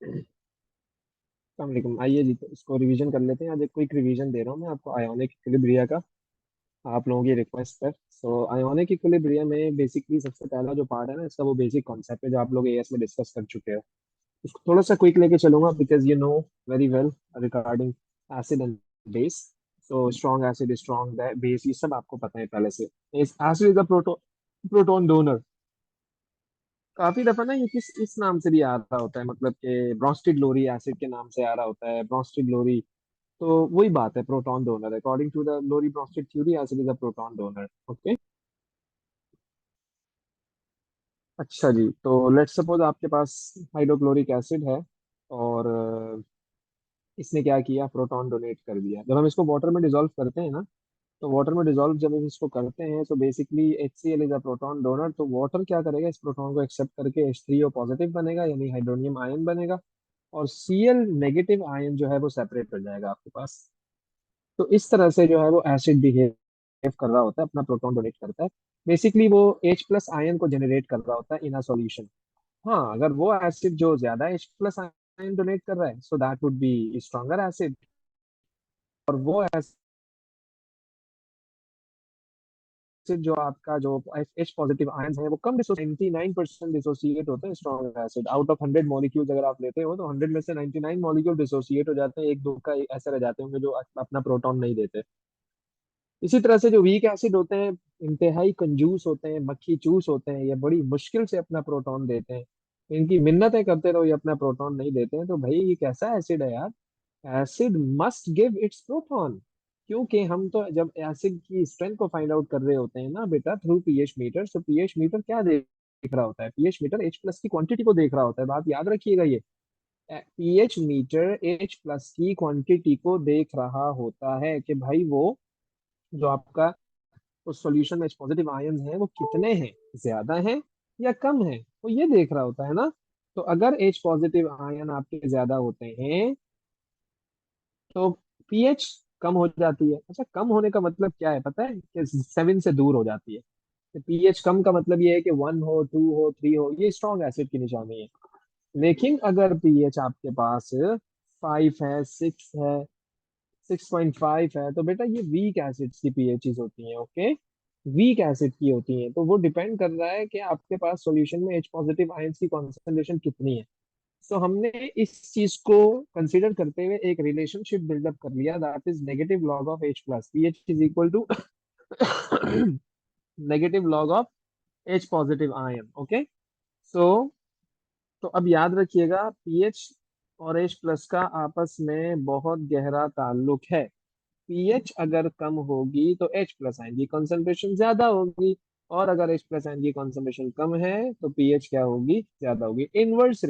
अस्सलाम आइए जी, तो इसको रिवीजन कर लेते हैं। आज एक क्विक रिवीजन दे रहा हूँ मैं आपको आयोनिक इक्विलिब्रिया का, आप लोगों की रिक्वेस्ट पर। सो आयोनिक इक्विलिब्रिया में बेसिकली सबसे पहला जो पार्ट है ना, इसका वो बेसिक कॉन्सेप्ट है जो आप लोग एएस में डिस्कस कर चुके हो। इसको थोड़ा सा क्विक लेके चलूंगा because you know very well regarding acid and base. So strong acid, strong base, ये सब आपको पता है पहले से। Acid is a proton donor. काफी दफा ना ये किस इस नाम से भी आ रहा होता है, मतलब कि ब्रोस्टिड लोरी एसिड के नाम से आ रहा होता है, ब्रोस्टिड लोरी। तो वही बात है, proton donor. According to the Lowry Bronsted theory, acid is a proton donor. Okay. अच्छा जी, तो लेट्स सपोज आपके पास हाइड्रोक्लोरिक एसिड है और इसने क्या किया, प्रोटॉन डोनेट कर दिया। जब हम इसको वाटर में डिसॉल्व करते हैं ना, तो वाटर में डिसॉल्व जब हम इसको करते हैं तो basically HCl is a proton donor. तो वाटर क्या करेगा, इस प्रोटॉन को एक्सेप्ट करके H3O पॉजिटिव बनेगा, यानी हाइड्रोनियम आयन बनेगा। और Cl नेगेटिव आयन जो है वो सेपरेट हो जाएगा आपके पास। तो इस तरह से जो है वो एसिड बिहेव कर रहा होता है, अपना प्रोटॉन डोनेट करता है। बेसिकली वो H+ आयन को जनरेट कर रहा होता है इन अ सॉल्यूशन। हाँ, अगर वो एसिड जो ज्यादा H+ आयन डोनेट कर रहा है, so that would be stronger acid. और वो एसिड जो आपका जो H पॉजिटिव आयन है वो कम 99% डिसोसिएट होते हैं strong acid. Out of 100 molecules अगर आप लेते हो तो 100 में से 99 मॉलिक्यूल डिसोसिएट हो जाते हैं, एक दो का ऐसे रह जाते होंगे जो अपना प्रोटॉन नहीं देते। इसी तरह से जो वीक एसिड होते हैं, इंतहाई कंजूस होते हैं, मक्खी चूस होते हैं, ये बड़ी मुश्किल से अपना प्रोटॉन देते हैं। इनकी मिन्नतें करते रहो, ये अपना प्रोटॉन नहीं देते हैं। तो भाई ये कैसा एसिड है यार। Acid must give its proton. क्योंकि हम तो जब एसिड की स्ट्रेंथ को फाइंड आउट कर रहे होते हैं ना बेटा, थ्रू पीएच मीटर। तो पीएच मीटर क्या देख रहा होता है, पीएच मीटर H+ की क्वांटिटी को देख रहा होता है। बात याद रखिएगा ये। पीएच मीटर H+ की क्वांटिटी को देख रहा होता है कि भाई वो जो आपका उस सॉल्यूशन में H पॉजिटिव आयन है वो कितने हैं, ज्यादा हैं या कम है, वो ये देख रहा होता है ना। तो अगर H पॉजिटिव आयन आपके ज्यादा होते हैं तो पीएच कम हो जाती है। अच्छा, कम होने का मतलब क्या है पता है, कि 7 से दूर हो जाती है। तो पीएच कम का मतलब ये है कि 1 हो, 2 हो, 3 हो, ये स्ट्रॉन्ग एसिड की निशानी है। लेकिन अगर पीएच आपके पास 5 है, 6 है, 6.5 है, तो बेटा ये वीक एसिड्स की पीएचज होती हैं। ओके, वीक एसिड की होती हैं। तो वो डिपेंड कर रहा है कि आपके पास सॉल्यूशन में H पॉजिटिव आयंस की कॉन्सेंट्रेशन कितनी है। सो हमने इस चीज को कंसीडर करते हुए एक रिलेशनशिप बिल्डअप कर लिया, that is negative log of H+, pH is equal to negative log of H positive ion. Okay. So तो अब याद रखिएगा, पीएच और H+ का आपस में बहुत गहरा ताल्लुक है। पीएच अगर कम होगी तो H+ आयन की कॉन्सेंट्रेशन ज्यादा होगी, और अगर H+ आयन की कॉन्सेंट्रेशन कम है तो पीएच क्या होगी, ज्यादा होगी। इनवर्स।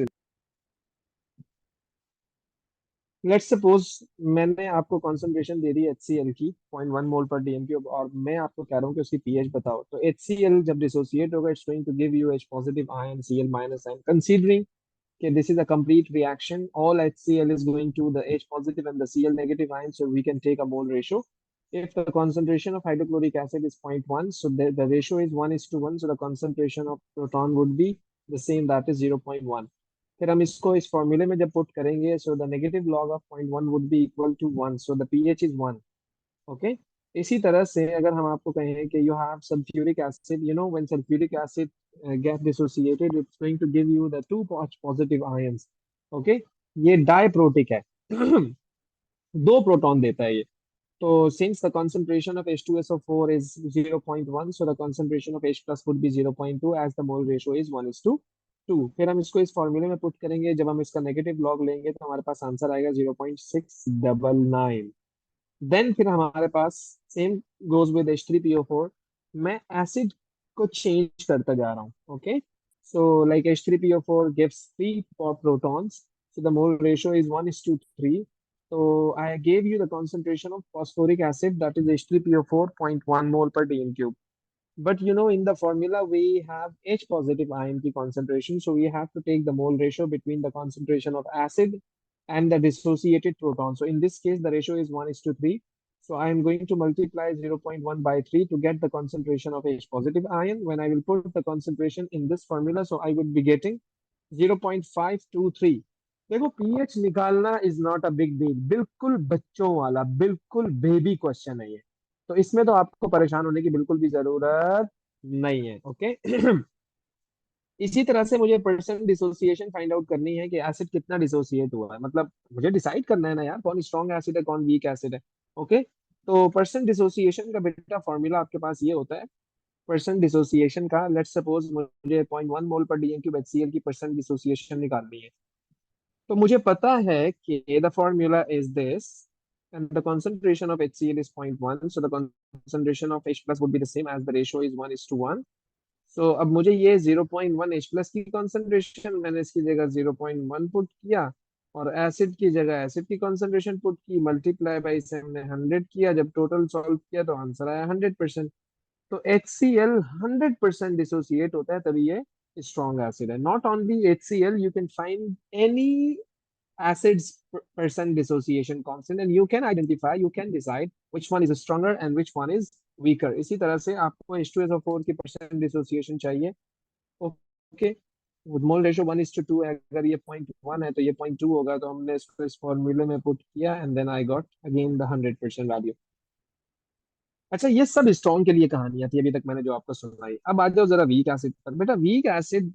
लेट्स सपोज मैंने आपको कॉन्सेंट्रेशन दे दी HCl की 0.1 मोल पर डीएम की, और मैं आपको कह रहा हूँ कि उसकी पीएच बताओ। तो HCl जब डिसोसिएट होगा, it's going to give you H positive ion, Cl minus ion. Considering कि this is a complete reaction, all HCl is going to the H positive and the Cl negative ion, so we can take a mole ratio. If the concentration of hydrochloric acid is 0.1, so the ratio is 1:1, so the concentration of proton would be the same, that is 0.1. फिर हम इसको इस फॉर्मूले में जब put करेंगे, so the negative log of 0.1 would be equal to 1, so the pH is 1. Okay. इसी तरह से अगर हम आपको कहें कि you have sulphuric acid, you know when sulphuric acid get dissociated, it's going to give you the two positive ions. Okay. ये diprotic है। दो प्रोटॉन देता है ये। तो since the concentration of H2SO4 is 0.1, so the concentration of H+ would be 0.2 as the mole ratio is 1:2। फिर हम इसको इस फॉर्मूले में पुट करेंगे, जब हम इसका नेगेटिव लॉग लेंगे तो हमारे पास आंसर आएगा 0.699। देन फिर हमारे पास सेम गोज विद H3PO4। मैं एसिड को चेंज करता जा रहा हूँ। Okay. So like H3PO4 gives 3 protons, so the mole ratio is 1:3। so I gave you the concentration of phosphoric acid, that is H3PO4 0.1 mole per dm cube। but you know in the formula we have H positive ion की concentration, so we have to take the mole ratio between the concentration of acid and the dissociated proton. So in this case, the ratio is 1:3. So I am going to multiply 0.1 by 3 to get the concentration of H positive ion. When I will put the concentration in this formula, so I would be getting 0.523. देखो, pH निकालना is not a big deal, बिल्कुल बच्चों वाला, बिल्कुल baby question है ये। तो इसमें तो आपको परेशान होने की बिल्कुल भी जरूरत नहीं है, ओके। इसी तरह से मुझे परसेंट डिसोसिएशन फाइंड आउट करनी है कि एसिड कितना डिसोसिएट हुआ है, मतलब मुझे डिसाइड करना है ना यार, कौन स्ट्रॉन्ग एसिड है कौन वीक एसिड है। ओके, तो परसेंट डिसोसिएशन का बेटा फॉर्मूला आपके पास ये होता है। परसेंट डिसोसिएशन का, लेट्स सपोज मुझे 0.1 मोल पर डीएम क्यूब HCl की परसेंट डिसोसिएशन निकालनी है। तो मुझे पता है कि the formula is this, and the concentration of HCl is 0.1, so the concentration of H plus would be the same as the ratio is 1:1. सो अब मुझे ये 0.1 H प्लस की कॉन्सेंट्रेशन, मैंने इसकी जगह 0.1 पुट किया, और एसिड की जगह एसिड की कॉन्सेंट्रेशन पुट की, मल्टीप्लाई बाई से हमने 100 किया, जब टोटल सॉल्व किया तो आंसर आया 100%। तो HCl 100% डिसोसिएट होता है, तभी ये स्ट्रॉन्ग एसिड है। Not only HCl, you can find any acids percent dissociation constant, and you can identify, you can decide which one is stronger and which one is weaker। इसी तरह से आपको H2SO4 की परसेंट डिसोसिएशन चाहिए, okay, mole ratio 1:2 है, अगर ये 0.1 है तो ये 0.2 होगा, तो हमने इसको इस फॉर्मूले में पुट किया, and then I got again the 100% value. अच्छा, ये सब स्ट्रॉन्ग के लिए कहानियां थी अभी तक मैंने जो आपको सुनाई। अब आ जाओ जरा वीक एसिड पर। बेटा, वीक एसिड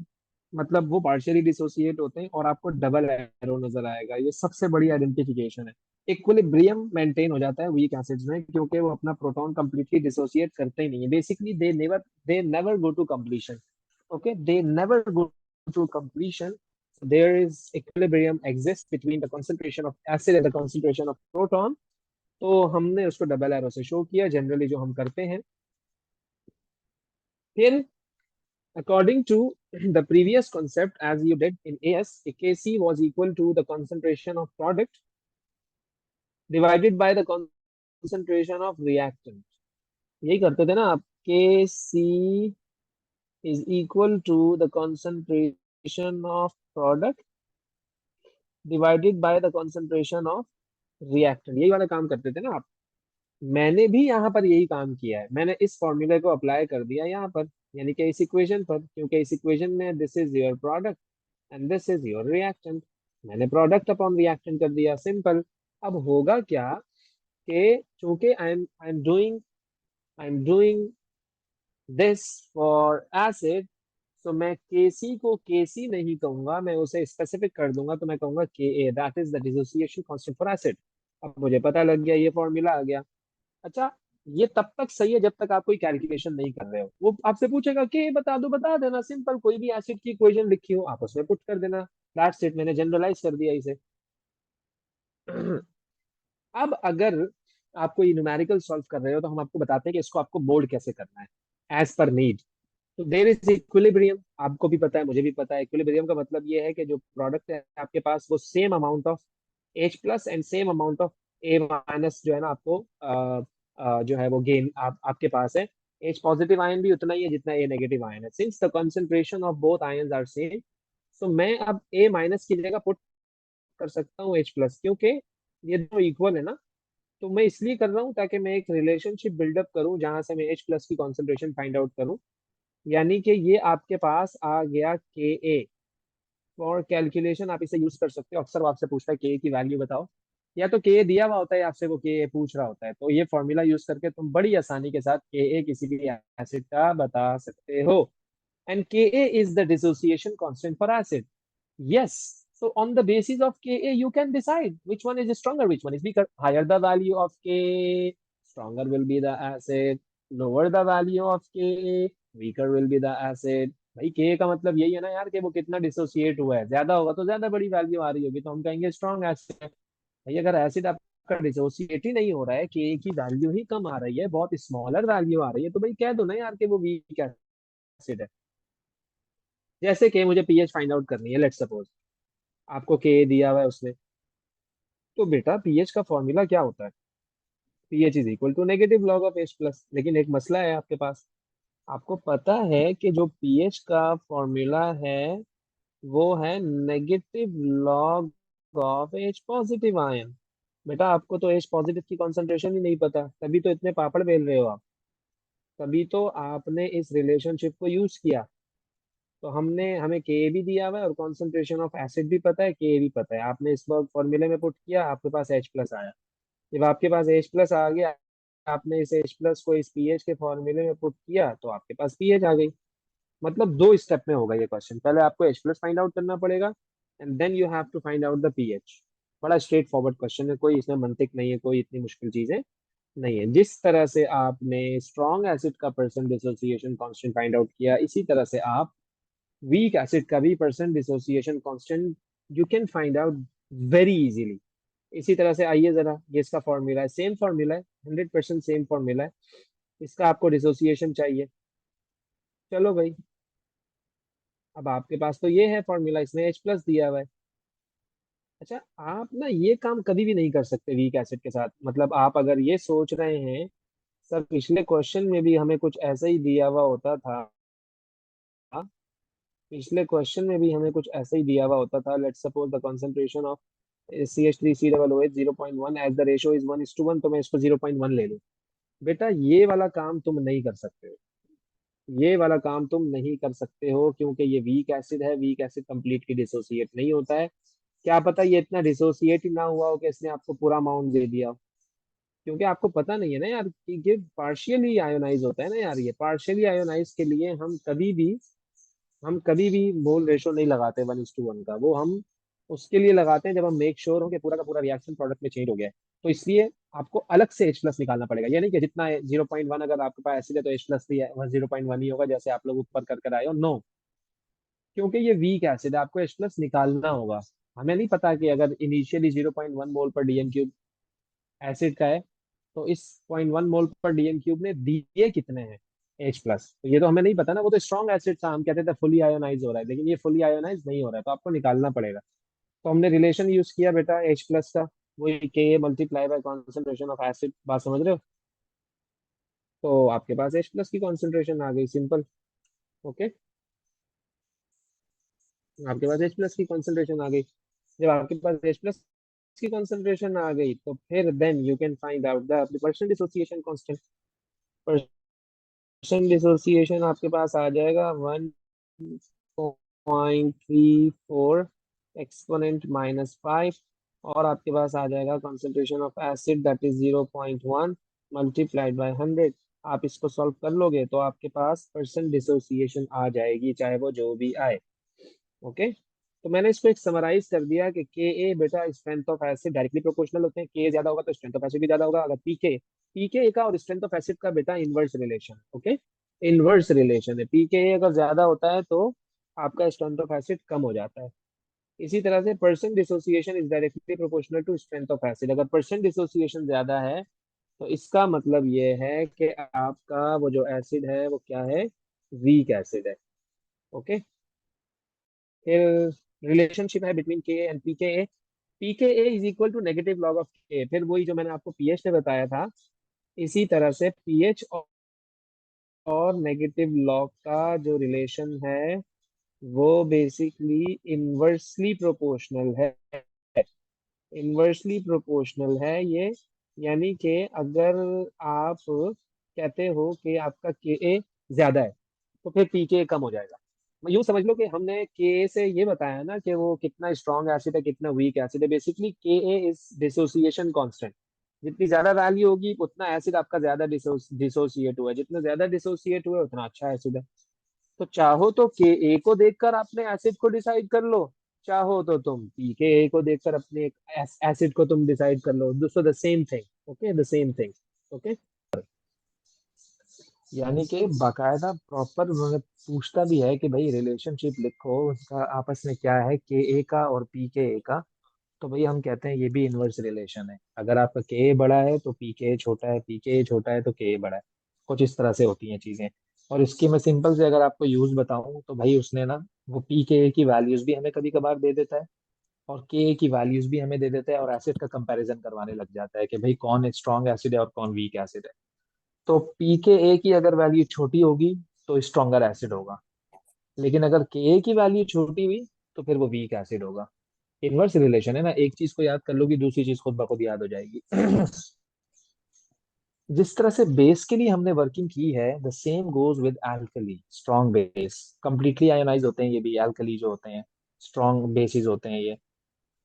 मतलब वो पार्शियली डिसोसिएट होते हैं और आपको डबल एरो नजर आएगा, ये सबसे बड़ी आइडेंटिफिकेशन है। इक्विलिब्रियम मेंटेन हो जाता है वीक एसिड्स में, क्योंकि वो अपना प्रोटॉन कंप्लीटली डिसोसिएट करते ही नहीं है। Basically they never go to completion, okay, they never go to completion. there is equilibrium exists between the concentration of acid and the concentration of proton। तो हमने उसको डबल एरो से show किया generally, जो हम करते हैं। फिर according to the previous concept, as you did in AS, Kc was equal to the concentration of product divided by the concentration of reactant। यही करते थे ना आप, Kc is equal to the concentration of product divided by the concentration of reactant, यही वाला काम करते थे ना आप। मैंने भी यहाँ पर यही काम किया है, मैंने इस फॉर्मूले को अप्लाई कर दिया यहाँ पर, यानी कि इस इक्वेशन पर, क्योंकि इस इक्वेशन में this is your product and this is your reactant. मैंने प्रोडक्ट अपॉन रिएक्टेंट कर दिया, सिंपल। अब होगा क्या कि चूंकि I am doing this for acid, तो मैं केसी को केसी नहीं कहूंगा, मैं उसे स्पेसिफिक कर दूंगा, तो मैं कहूंगा K a, that is the dissociation constant for acid. अब मुझे पता लग गया, ये फॉर्मूला आ गया। अच्छा, ये तब तक सही है जब तक आप कोई कैलकुलेशन नहीं कर रहे हो। वो आपसे पूछेगा कि बता दो, बता देना, सिंपल, कोई भी एसिड की इक्वेशन लिखी हो आप उसमें पुट कर देना, दैट्स इट, मैंने जनरलाइज कर दिया इसे। अब अगर आप कोई न्यूमेरिकल सॉल्व कर रहे हो, तो हम आपको बताते हैं कि इसको आपको बोल्ड कैसे करना है एज पर नीड। तो देर इज इक्विलिब्रियम, आपको भी पता है मुझे भी पता है। इक्विलिब्रियम का मतलब ये है कि जो प्रोडक्ट है आपके पास, वो same amount of H plus and same amount of A minus जो है ना, आपको जो है वो गेन आपके पास है। H पॉजिटिव आयन भी उतना ही है जितना A नेगेटिव आयन है, since the concentration of both ions are same. So मैं अब A माइनस की जगह पुट कर सकता हूँ H प्लस, क्योंकि ये दोनों इक्वल है ना। तो मैं इसलिए कर रहा हूँ ताकि मैं एक रिलेशनशिप बिल्डअप करूँ जहां से मैं H प्लस की कॉन्सेंट्रेशन फाइंड आउट करूँ। यानी कि ये आपके पास आ गया के ए। फॉर कैलकुलेशन आप इसे यूज कर सकते हो। अक्सर वो आपसे पूछता है के ए की वैल्यू बताओ, या तो के ए दिया हुआ होता है, आपसे वो के ए पूछ रहा होता है, तो ये फॉर्मूला यूज करके तुम बड़ी आसानी के साथ के ए किसी भी एसिड का बता सकते हो। And K a is the dissociation constant for acid. Yes. So on the basis of Ka, you can decide which one is stronger, which one is weaker. Higher the value of Ka, stronger will be the acid. Lower the value of Ka, weaker will be the acid। भाई Ka का मतलब यही है ना यार, कि वो कितना डिसोसिएट हुआ है, ज्यादा होगा तो ज्यादा बड़ी वैल्यू आ रही होगी, तो हम कहेंगे स्ट्रॉन्ग एसिड। भाई अगर एसिड आपका डिसोसिएट ही नहीं हो रहा है, Ka की वैल्यू ही कम आ रही है, बहुत स्मॉलर वैल्यू आ रही है, तो भाई कह दो ना यार कि वो वीक एसिड है। जैसे कि मुझे पीएच फाइंड आउट करनी है, लेट्स सपोज आपको के दिया हुआ है उसने। तो बेटा, पीएच का फॉर्मूला क्या होता है? PH is equal to negative log of H plus. लेकिन एक मसला है आपके पास, आपको पता है कि जो पीएच का फॉर्मूला है वो है negative log of H positive ion. बेटा, आपको तो एच पॉजिटिव की कॉन्सेंट्रेशन ही नहीं पता, तभी तो इतने पापड़ बेल रहे हो आप, तभी तो आपने इस रिलेशनशिप को यूज किया। तो हमें के भी दिया हुआ है और कॉन्सेंट्रेशन ऑफ एसिड भी पता है, के भी पता है। आपने इस बार फॉर्मूले में पुट किया, आपके पास H प्लस आया। जब आपके पास H प्लस आ गया, आपने इस H प्लस को इस पीएच के फॉर्मूले में पुट किया, तो आपके पास पीएच आ गई। मतलब दो स्टेप में होगा ये क्वेश्चन। पहले आपको H प्लस फाइंड आउट करना पड़ेगा and then you have to find out the pH. बड़ा स्ट्रेट फॉरवर्ड क्वेश्चन है, कोई इसमें मंतिक नहीं है, कोई इतनी मुश्किल चीजें नहीं है। जिस तरह से आपने स्ट्रॉन्ग एसिड का percent dissociation constant find out किया, इसी तरह से आप वीक एसिड का भी percent dissociation constant you can find out very easily. इसी तरह से आइए जरा, ये इसका फॉर्मूला है, सेम फॉर्मूला है, 100% सेम फॉर्मूला है। इसका आपको डिसोसिएशन चाहिए। चलो भाई, अब आपके पास तो ये है फॉर्मूला, इसमें H प्लस दिया हुआ है। अच्छा, आप ना ये काम कभी भी नहीं कर सकते वीक एसिड के साथ। मतलब आप अगर ये सोच रहे हैं सर पिछले क्वेश्चन में भी हमें कुछ ऐसा ही दिया हुआ होता था, पिछले क्वेश्चन में भी हमें कुछ ऐसा ही दिया हुआ होता था, let's suppose the concentration of CH3COOH 0.1 as the ratio is 1:1, तो मैं इसको 0.1 ले लूँ। बेटा ये वाला काम तुम नहीं कर सकते हो, ये वाला काम तुम नहीं कर सकते हो, क्योंकि ये वीक एसिड है। वीक एसिड कंप्लीटली डिसोसिएट नहीं होता है। क्या पता ये इतना डिसोसिएट ही ना हुआ हो कि इसने आपको पूरा अमाउंट दे दिया हो। क्योंकि आपको पता नहीं है ना यार कि ये पार्शियली आयोनाइज होता है ना यार। ये पार्शियली आयोनाइज के लिए हम कभी भी मोल रेशो नहीं लगाते 1:1 का। वो हम उसके लिए लगाते हैं जब हम मेक श्योर हो कि पूरा का पूरा रिएक्शन प्रोडक्ट में चेंज हो गया है। तो इसलिए आपको अलग से H प्लस निकालना पड़ेगा। ये नहीं कि जितना 0.1 अगर आपके पास एसिड है तो H प्लस भी है, वह 0.1 ही होगा जैसे आप लोग ऊपर कर कर आए हो। नो, क्योंकि ये वीक एसिड है, आपको H प्लस निकालना होगा। हमें नहीं पता कि अगर इनिशियली 0.1 मोल पर डीएम क्यूब एसिड का है, तो इस 0.1 मोल पर डीएम क्यूब ने दिए कितने हैं H प्लस, तो ये तो हमें नहीं पता ना। वो तो स्ट्रॉन्ग एसिड था, हम कहते थे फुली आयोनाइज हो रहा है, लेकिन ये फुली आयोनाइज नहीं हो रहा है, तो आपको निकालना पड़ेगा। तो हमने रिलेशन यूज किया बेटा H प्लस का, वही के multiply by concentration of acid. बात समझ रहे हो? तो आपके पास H प्लस की कॉन्सेंट्रेशन आ गई, सिंपल। ओके, आपके पास H प्लस की कॉन्सेंट्रेशन आ गई। जब आपके पास H प्लस की कॉन्सेंट्रेशन आ गई, तो फिर then you can find out the percent dissociation constant. Percent dissociation आपके पास आ जाएगा 1.34 एक्सपोनेंट -5, और आपके पास आ जाएगा concentration of acid that is 0.1 multiplied by 100। आप इसको सॉल्व कर लोगे तो आपके पास परसेंट डिसोसिएशन आ जाएगी, चाहे वो जो भी आए। ओके, तो मैंने इसको एक समराइज कर दिया कि के ए बेटा strength of acid directly proportional होते हैं। के ज्यादा होगा तो स्ट्रेंथ ऑफ एसिड भी ज्यादा होगा। अगर पीके ए का और स्ट्रेंथ ऑफ एसिड का बेटा inverse relation. Okay, inverse relation है। पीके ए अगर ज्यादा होता है तो आपका स्ट्रेंथ ऑफ एसिड कम हो जाता है। इसी तरह से percent dissociation is directly proportional to strength of acid. अगर परसेंट डिसोसिएशन ज्यादा है तो इसका मतलब ये है कि आपका वो जो एसिड है वो क्या है, वीक एसिड है। ओके, फिर रिलेशनशिप है between K and pK. PK is equal to negative log of K. फिर वही जो मैंने आपको पीएच ने बताया था, इसी तरह से पीएच और नेगेटिव लॉग का जो रिलेशन है वो बेसिकली इनवर्सली प्रोपोर्शनल है। इनवर्सली प्रोपोर्शनल है ये, यानी कि अगर आप कहते हो कि आपका के ज्यादा है तो फिर पीके कम हो जाएगा। यूं समझ लो कि हमने के से ये बताया ना कि वो कितना स्ट्रॉन्ग एसिड है कितना वीक एसिड है। बेसिकली के इज डिसोसिएशन कांस्टेंट। जितनी ज्यादा वैल्यू होगी उतना एसिड आपका ज्यादा डिसोसिएट हुआ है, जितना ज्यादा डिसोसिएट हुआ है उतना अच्छा एसिड है। तो चाहो तो के ए को देखकर आपने एसिड को डिसाइड कर लो, चाहो तो तुम पी के ए को देखकर अपने एसिड को तुम डिसाइड कर लो। दोस्तों the same thing. Okay, the same thing. Okay, यानी कि बाकायदा प्रॉपर उन्होंने पूछता भी है कि भाई रिलेशनशिप लिखो उसका आपस में क्या है, के ए का और पी के ए का। तो भाई हम कहते हैं ये भी इनवर्स रिलेशन है। अगर आपका के ए बड़ा है तो पी के ए छोटा है, पी के ए छोटा है तो के ए बड़ा है। कुछ इस तरह से होती हैं चीजें। और इसकी मैं सिंपल से अगर आपको यूज बताऊं तो भाई उसने ना वो पी के ए की वैल्यूज भी हमें कभी कभार दे देता है और के ए की वैल्यूज भी हमें दे देता है, और एसिड का कंपैरिजन करवाने लग जाता है कि भाई कौन स्ट्रॉन्ग एसिड है और कौन वीक एसिड है। तो पी के ए की अगर वैल्यू छोटी होगी तो स्ट्रॉन्गर एसिड होगा, लेकिन अगर के ए की वैल्यू छोटी हुई तो फिर वो वीक एसिड होगा। इनवर्स रिलेशन है ना, एक चीज को याद कर लोगी दूसरी चीज खुद ब खुद याद हो जाएगी। जिस तरह से बेस के लिए हमने वर्किंग की है, the same goes with alkali, strong base completely ionize होते हैं ये भी, एल्कली जो होते हैं स्ट्रॉन्ग बेसिस होते हैं ये।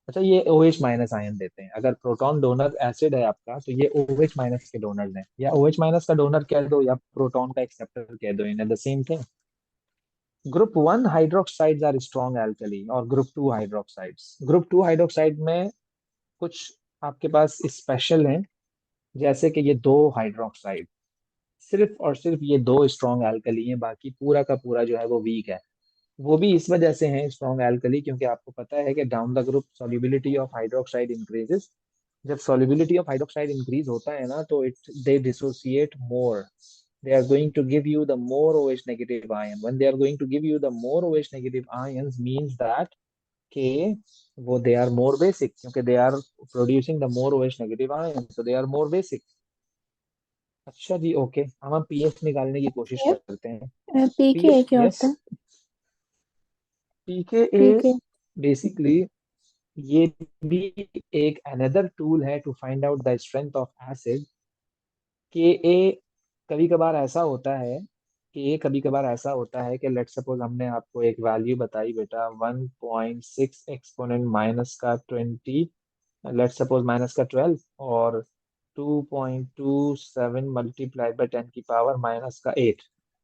अच्छा, ये OH माइनस आयन देते हैं। अगर प्रोटॉन डोनर एसिड है आपका, तो ये OH माइनस के डोनर्स हैं, या OH माइनस का डोनर कह दो या प्रोटॉन का एक्सेप्टर कह दो, इन्हें the same thing. Group one hydroxides are strong alkali, और group two hydroxides, group two hydroxide में कुछ आपके पास स्पेशल हैं, जैसे कि ये दो हाइड्रोक्साइड, सिर्फ और सिर्फ ये दो स्ट्रॉन्ग एल्कली हैं, बाकी पूरा का पूरा जो है वो वीक है। वो भी इस वजह से हैं स्ट्रॉन्ग एल्कली, क्योंकि आपको पता है कि down the group solubility of hydroxide increases. जब सॉल्युबिलिटी ऑफ हाइड्रोक्साइड इंक्रीज होता है ना, तो it they dissociate more, they are going to give you the more OH negative ion. When they are going to give you the more OH negative ions means that के वो they are more basic, क्योंकि they are producing the more OH negative ions, so they are more basic। अच्छा जी, okay, हम pH निकालने की कोशिश ये करते हैं। पीके पीएच, क्या यस। होता है? PKa pK. बेसिकली ये भी एक अनदर टूल है to find out the strength of acid. K A कभी कभार ऐसा होता है, कि कभी कभार ऐसा होता है कि लेट सपोज हमने आपको एक वैल्यू बताई बेटा 1.6 एक्सपोनेंट माइनस का 20, लेट सपोज माइनस का 12, और 2.27 मल्टीप्लाई बाय 10 की पावर माइनस का 8।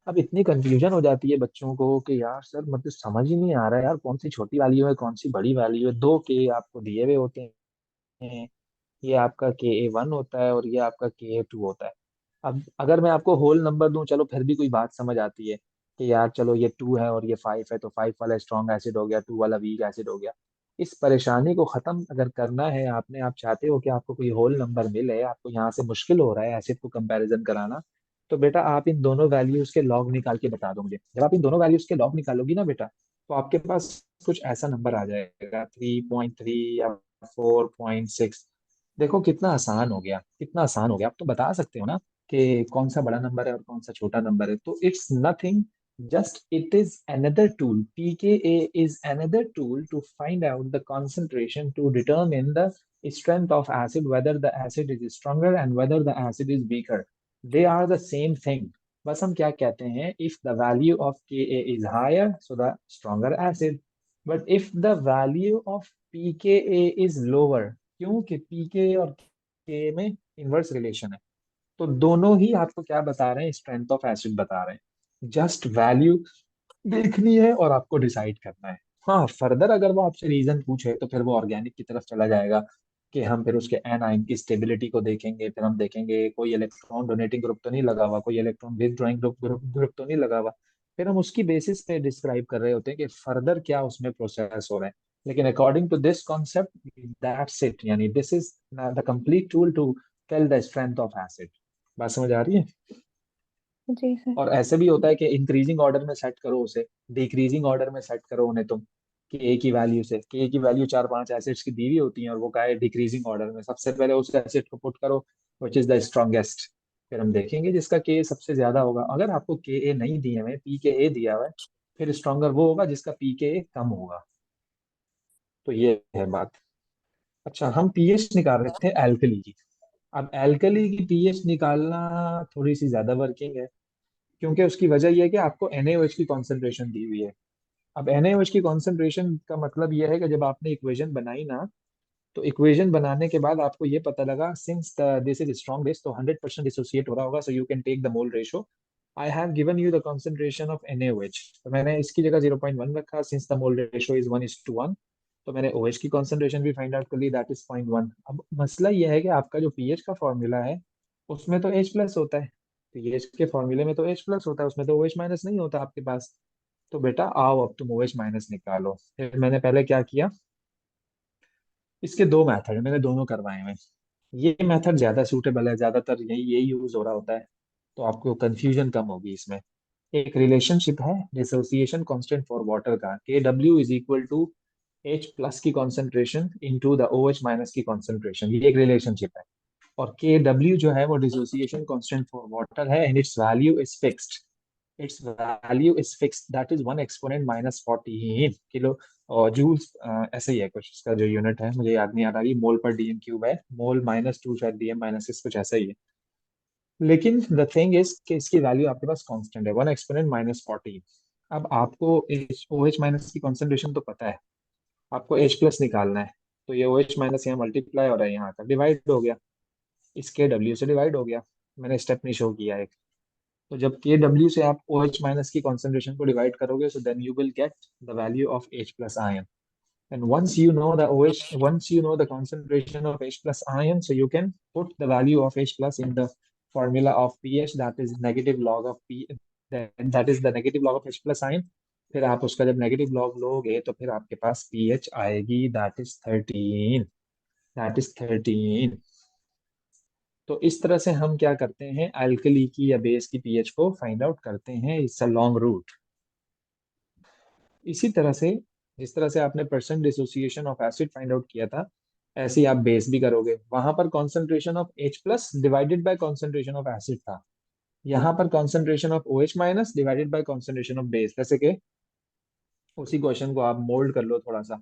अब इतनी कंफ्यूजन हो जाती है बच्चों को कि यार सर मतलब समझ ही नहीं आ रहा है यार, कौन सी छोटी वैल्यू है कौन सी बड़ी वैल्यू है। दो के आपको दिए हुए होते हैं, ये आपका KA1 होता है और ये आपका KA2 होता है। अब अगर मैं आपको होल नंबर दूं, चलो फिर भी कोई बात समझ आती है कि यार चलो ये 2 है और ये 5 है, तो 5 वाला स्ट्रॉन्ग एसिड हो गया, 2 वाला वीक एसिड हो गया। इस परेशानी को खत्म अगर करना है आपने, आप चाहते हो कि आपको कोई होल नंबर मिले, आपको यहाँ से मुश्किल हो रहा है एसिड को कंपैरिजन कराना, तो बेटा आप इन दोनों वैल्यूज के लॉग निकाल के बता दो मुझे। जब आप इन दोनों वैल्यूज के लॉग निकालोगी ना बेटा, तो आपके पास कुछ ऐसा नंबर आ जाएगा, 3.3 या 4.6। देखो कितना आसान हो गया, कितना आसान हो गया। आप तो बता सकते हो ना कि कौन सा बड़ा नंबर है और कौन सा छोटा नंबर है। तो it's nothing, just it is another tool. PKa is another tool to find out the concentration to determine the strength of acid, whether the acid is stronger and whether the acid is weaker. They are the same thing। बस हम क्या कहते हैं, if the value of Ka is higher, so the stronger acid, but if the value of pKa is lower, क्योंकि पीके और के में inverse relation है, तो दोनों ही आपको क्या बता रहे हैं, स्ट्रेंथ ऑफ एसिड बता रहे हैं। जस्ट वैल्यू देखनी है और आपको डिसाइड करना है। हाँ, फर्दर अगर वो आपसे रीजन पूछे तो फिर वो ऑर्गेनिक की तरफ चला जाएगा, कि हम फिर उसके एनाइन की स्टेबिलिटी को देखेंगे, फिर हम देखेंगे कोई इलेक्ट्रॉन डोनेटिंग ग्रुप तो नहीं लगा हुआ, कोई इलेक्ट्रॉन विदड्रॉइंग ग्रुप तो नहीं लगा हुआ। फिर हम उसकी बेसिस पे डिस्क्राइब कर रहे होते हैं कि फर्दर क्या उसमें प्रोसेस हो रहा है। लेकिन according to this concept, that's it, यानी this is the complete tool to tell the strength of acid. बात समझ आ रही है? जी सर। और ऐसे भी होता है कि इंक्रीजिंग ऑर्डर में सेट करो उसे, डिक्रीजिंग ऑर्डर में सेट करो उन्हें तुम, कि ए की वैल्यू से, कि ए की वैल्यू चार पांच एसिड्स की दी हुई होती हैं और वो का है डिक्रीजिंग ऑर्डर में, सबसे पहले उस एसिड को पुट करो विच इज द स्ट्रॉन्गेस्ट। फिर हम देखेंगे जिसका के सबसे ज्यादा होगा। अगर आपको के ए नहीं दिए हुए, PKA दिया हुआ है, फिर स्ट्रॉन्गर वो होगा जिसका PKA कम होगा। तो ये है बात। अच्छा, हम पीएच निकाल रहे थे एल्कली की। अब एल्कली की पीएच निकालना थोड़ी सी ज्यादा वर्किंग है, क्योंकि उसकी वजह यह है कि आपको NaOH की कॉन्सेंट्रेशन दी हुई है। अब NaOH की कॉन्सेंट्रेशन का मतलब यह है कि जब आपने इक्वेशन बनाई ना, तो इक्वेशन बनाने के बाद आपको ये पता लगा since this is strong base, तो 100% डिसोसिएट हो रहा होगा, so you can take the mole ratio. I have given you the concentration of NaOH, तो मैंने इसकी जगह 0.1 रखा, since the mole ratio is 1:1। तो मैंने OH की कॉन्सेंट्रेशन भी फाइंड आउट कर ली, दैट इज 0.1। अब मसला यह है कि आपका जो पीएच का फॉर्मूला है, उसमें तो H प्लस होता है, पीएच के फॉर्मूले में तो H प्लस होता है, उसमें तो OH माइनस नहीं होता आपके पास। तो बेटा आओ अब तुम OH माइनस निकालो। फिर मैंने पहले क्या किया, इसके दो मेथड है, मैंने दोनों करवाए हैं। ये मेथड ज्यादा सूटेबल है, ज्यादातर यही यही यूज हो रहा होता है, तो आपको कंफ्यूजन कम होगी इसमें। एक रिलेशनशिप है डिसोसिएशन कांस्टेंट फॉर वाटर का, KW is equal to H plus की concentration into the OH minus की कॉन्सेंट्रेशन, ये एक रिलेशनशिप है। और KW जो है वो डिसोसिएशन कांस्टेंट फॉर वाटर है, and its value is fixed. its value is fixed, that is 1 exponent minus 14 kilo और जूल्स। ऐसे ही है कुछ, इसका जो यूनिट है मुझे याद नहीं आ रहा, ये मोल पर DM क्यूब है, मोल -2 शायद DM -6 कुछ ऐसा ही है। लेकिन द थिंग इज कि इसकी वैल्यू आपके पास कांस्टेंट है, 1 एक्सपोनेंट -14। अब आपको ओ एच माइनस की कॉन्सेंट्रेशन तो पता है, आपको एच प्लस निकालना है। तो ये ओ एच माइनस यहाँ मल्टीप्लाई हो रहा है, यहाँ का डिवाइड हो गया, इस के डब्ल्यू से डिवाइड हो गया। मैंने स्टेप नहीं शो किया है। तो जब के डब्ल्यू से आप ओ एच माइनस की कॉन्सेंट्रेशन को डिवाइड करोगे, so then you will get the value of H plus ion. And once you know the OH, once you know the concentration of H plus ion, so you can put the value of H plus in the formula of pH, that is negative log of P, that is the negative log of H plus ion। फिर आप उसका जब negative log लोगे तो फिर आपके पास pH आएगी, that is 13। तो इस तरह से हम क्या करते हैं, अल्कली की या बेस की pH को फाइंड आउट करते हैं। It's a long route. इसी तरह से जिस तरह से आपने percent dissociation of acid find out किया था, ऐसे ही आप बेस भी करोगे। वहां पर concentration of H plus divided by concentration of acid था, यहाँ पर concentration of OH minus divided by concentration of base. जैसे कि उसी क्वेश्चन को आप मोल्ड कर लो थोड़ा सा,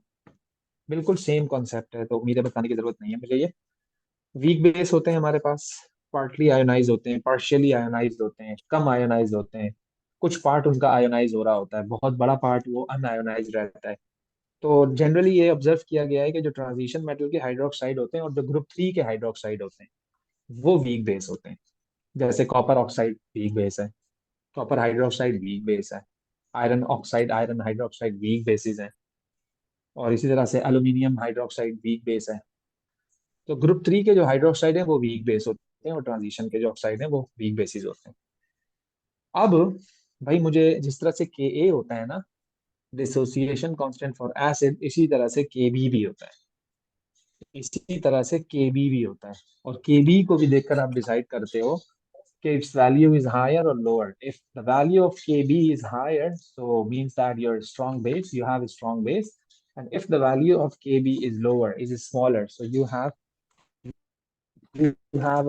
बिल्कुल सेम कॉन्सेप्ट है, तो उम्मीद है बताने की जरूरत नहीं है मुझे। ये वीक बेस होते हैं हमारे पास, पार्टली आयोनाइज होते हैं, पार्शियली आयोनाइज होते हैं, कम आयोनाइज होते हैं, कुछ पार्ट उनका आयोनाइज हो रहा होता है, बहुत बड़ा पार्ट वो अनआयोनाइज रहता है। तो जनरली ये ऑब्जर्व किया गया है कि जो ट्रांजिशन मेटल के हाइड्रोक्साइड होते हैं और जो ग्रुप 3 के हाइड्रोक्साइड होते हैं वो वीक बेस होते हैं। जैसे कॉपर ऑक्साइड वीक बेस है, कॉपर हाइड्रोक्साइड वीक बेस है, iron oxide, iron hydroxide weak bases हैं, और इसी तरह से एल्यूमिनियम हाइड्रोक्साइड वीक बेस है। तो ग्रुप 3 के जो हाइड्रोक्साइड है वो वीक बेस होते हैं, और ट्रांजिशन के जो ऑक्साइड है वो वीक बेसिस होते हैं। अब भाई मुझे जिस तरह से के ए होता है ना, डिसोसिएशन कांस्टेंट फॉर एसिड, इसी तरह से के बी भी होता है, इसी तरह से केबी भी होता है। और केबी को भी देखकर आप डिसाइड करते हो कि इट्स वैल्यू इज हायर और lower. If the value of Kb is higher, so means that your strong base, you have strong base. And if the value of Kb is lower, is smaller, so you have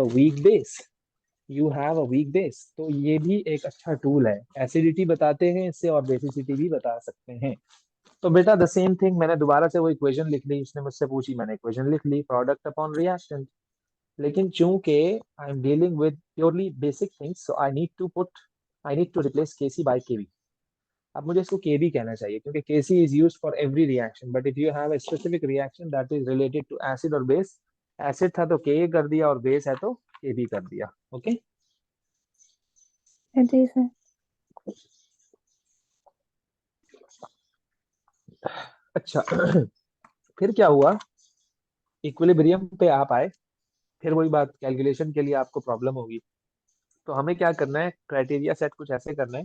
a weak base, you have a weak base. तो ये भी एक अच्छा tool है, acidity बताते हैं इससे और बेसिसिटी भी बता सकते हैं। तो बेटा द सेम थिंग, मैंने दोबारा से वो इक्वेशन लिख ली, इसने मुझसे पूछी, मैंने इक्वेशन लिख ली, प्रोडक्ट अपॉन रिएक्शन। लेकिन चूंकि I am dealing with purely basic things, so I need to replace Kc by Kb. अब मुझे इसको केबी कहना चाहिए क्योंकि Kc is used for every reaction, but if you have a specific reaction that is related to acid और base, acid था तो के कर दिया और बेस है तो केबी कर दिया। ओके जी सर। अच्छा फिर क्या हुआ, इक्विलिब्रियम पे आप आए। फिर वही बात, कैलकुलेशन के लिए आपको प्रॉब्लम होगी, तो हमें क्या करना है, क्राइटेरिया सेट कुछ ऐसे करना है।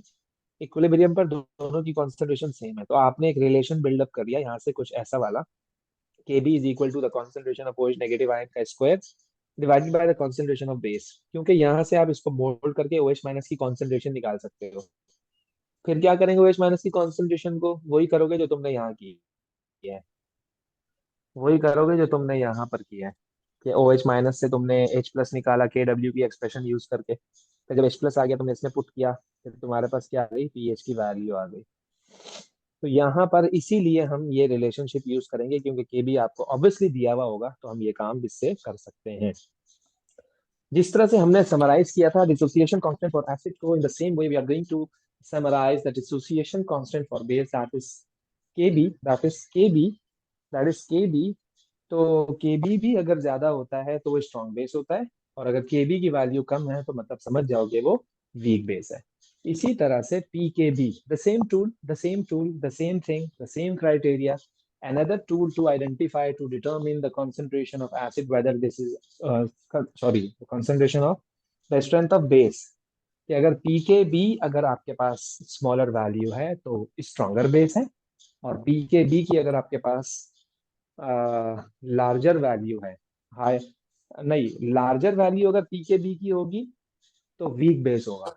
इक्विलिब्रियम पर दोनों की कॉन्सेंट्रेशन सेम है, तो आपने एक रिलेशन बिल्डअप कर दिया यहाँ से कुछ ऐसा वाला, Kb is equal to the concentration of OH negative ion का square divided by the concentration of base. क्योंकि यहाँ से आप इसको मोल्ड करके OH माइनस की कॉन्सेंट्रेशन निकाल सकते हो। फिर क्या करेंगे, OH माइनस की कॉन्सेंट्रेशन को वही करोगे जो तुमने यहाँ की है, वही करोगे जो तुमने यहाँ पर किया है, कि OH माइनस से तुमने H प्लस निकाला के डब्ल्यू की एक्सप्रेशन यूज करके, फिर जब H प्लस आ गया तुमने इसमें पुट किया, फिर तुम्हारे पास क्या आ गई, पीएच की वैल्यू आ गई। तो यहाँ पर इसीलिए हम ये रिलेशनशिप यूज करेंगे, क्योंकि के बी आपको ऑब्वियसली दिया हुआ होगा, तो हम ये काम इससे कर सकते हैं। जिस तरह से हमने समराइज किया था डिसोसिएशन कांस्टेंट फॉर एसिड को, in the same way we are going to summarise the dissociation constant for base, that is Kb, that is Kb. तो केबी भी अगर ज्यादा होता है तो वो स्ट्रॉन्ग बेस होता है, और अगर केबी की वैल्यू कम है तो मतलब समझ जाओगे वो वीक बेस है। इसी तरह से p K b, the same tool, the same thing, the same criteria, another tool to identify, to determine the concentration of acid, whether this is sorry, the concentration of the strength of base, कि अगर P K B अगर आपके पास smaller value है तो stronger base है, और P K B की अगर आपके पास लार्जर वैल्यू है, हाई, नहीं, लार्जर वैल्यू अगर पी के बी की होगी तो वीक बेस होगा,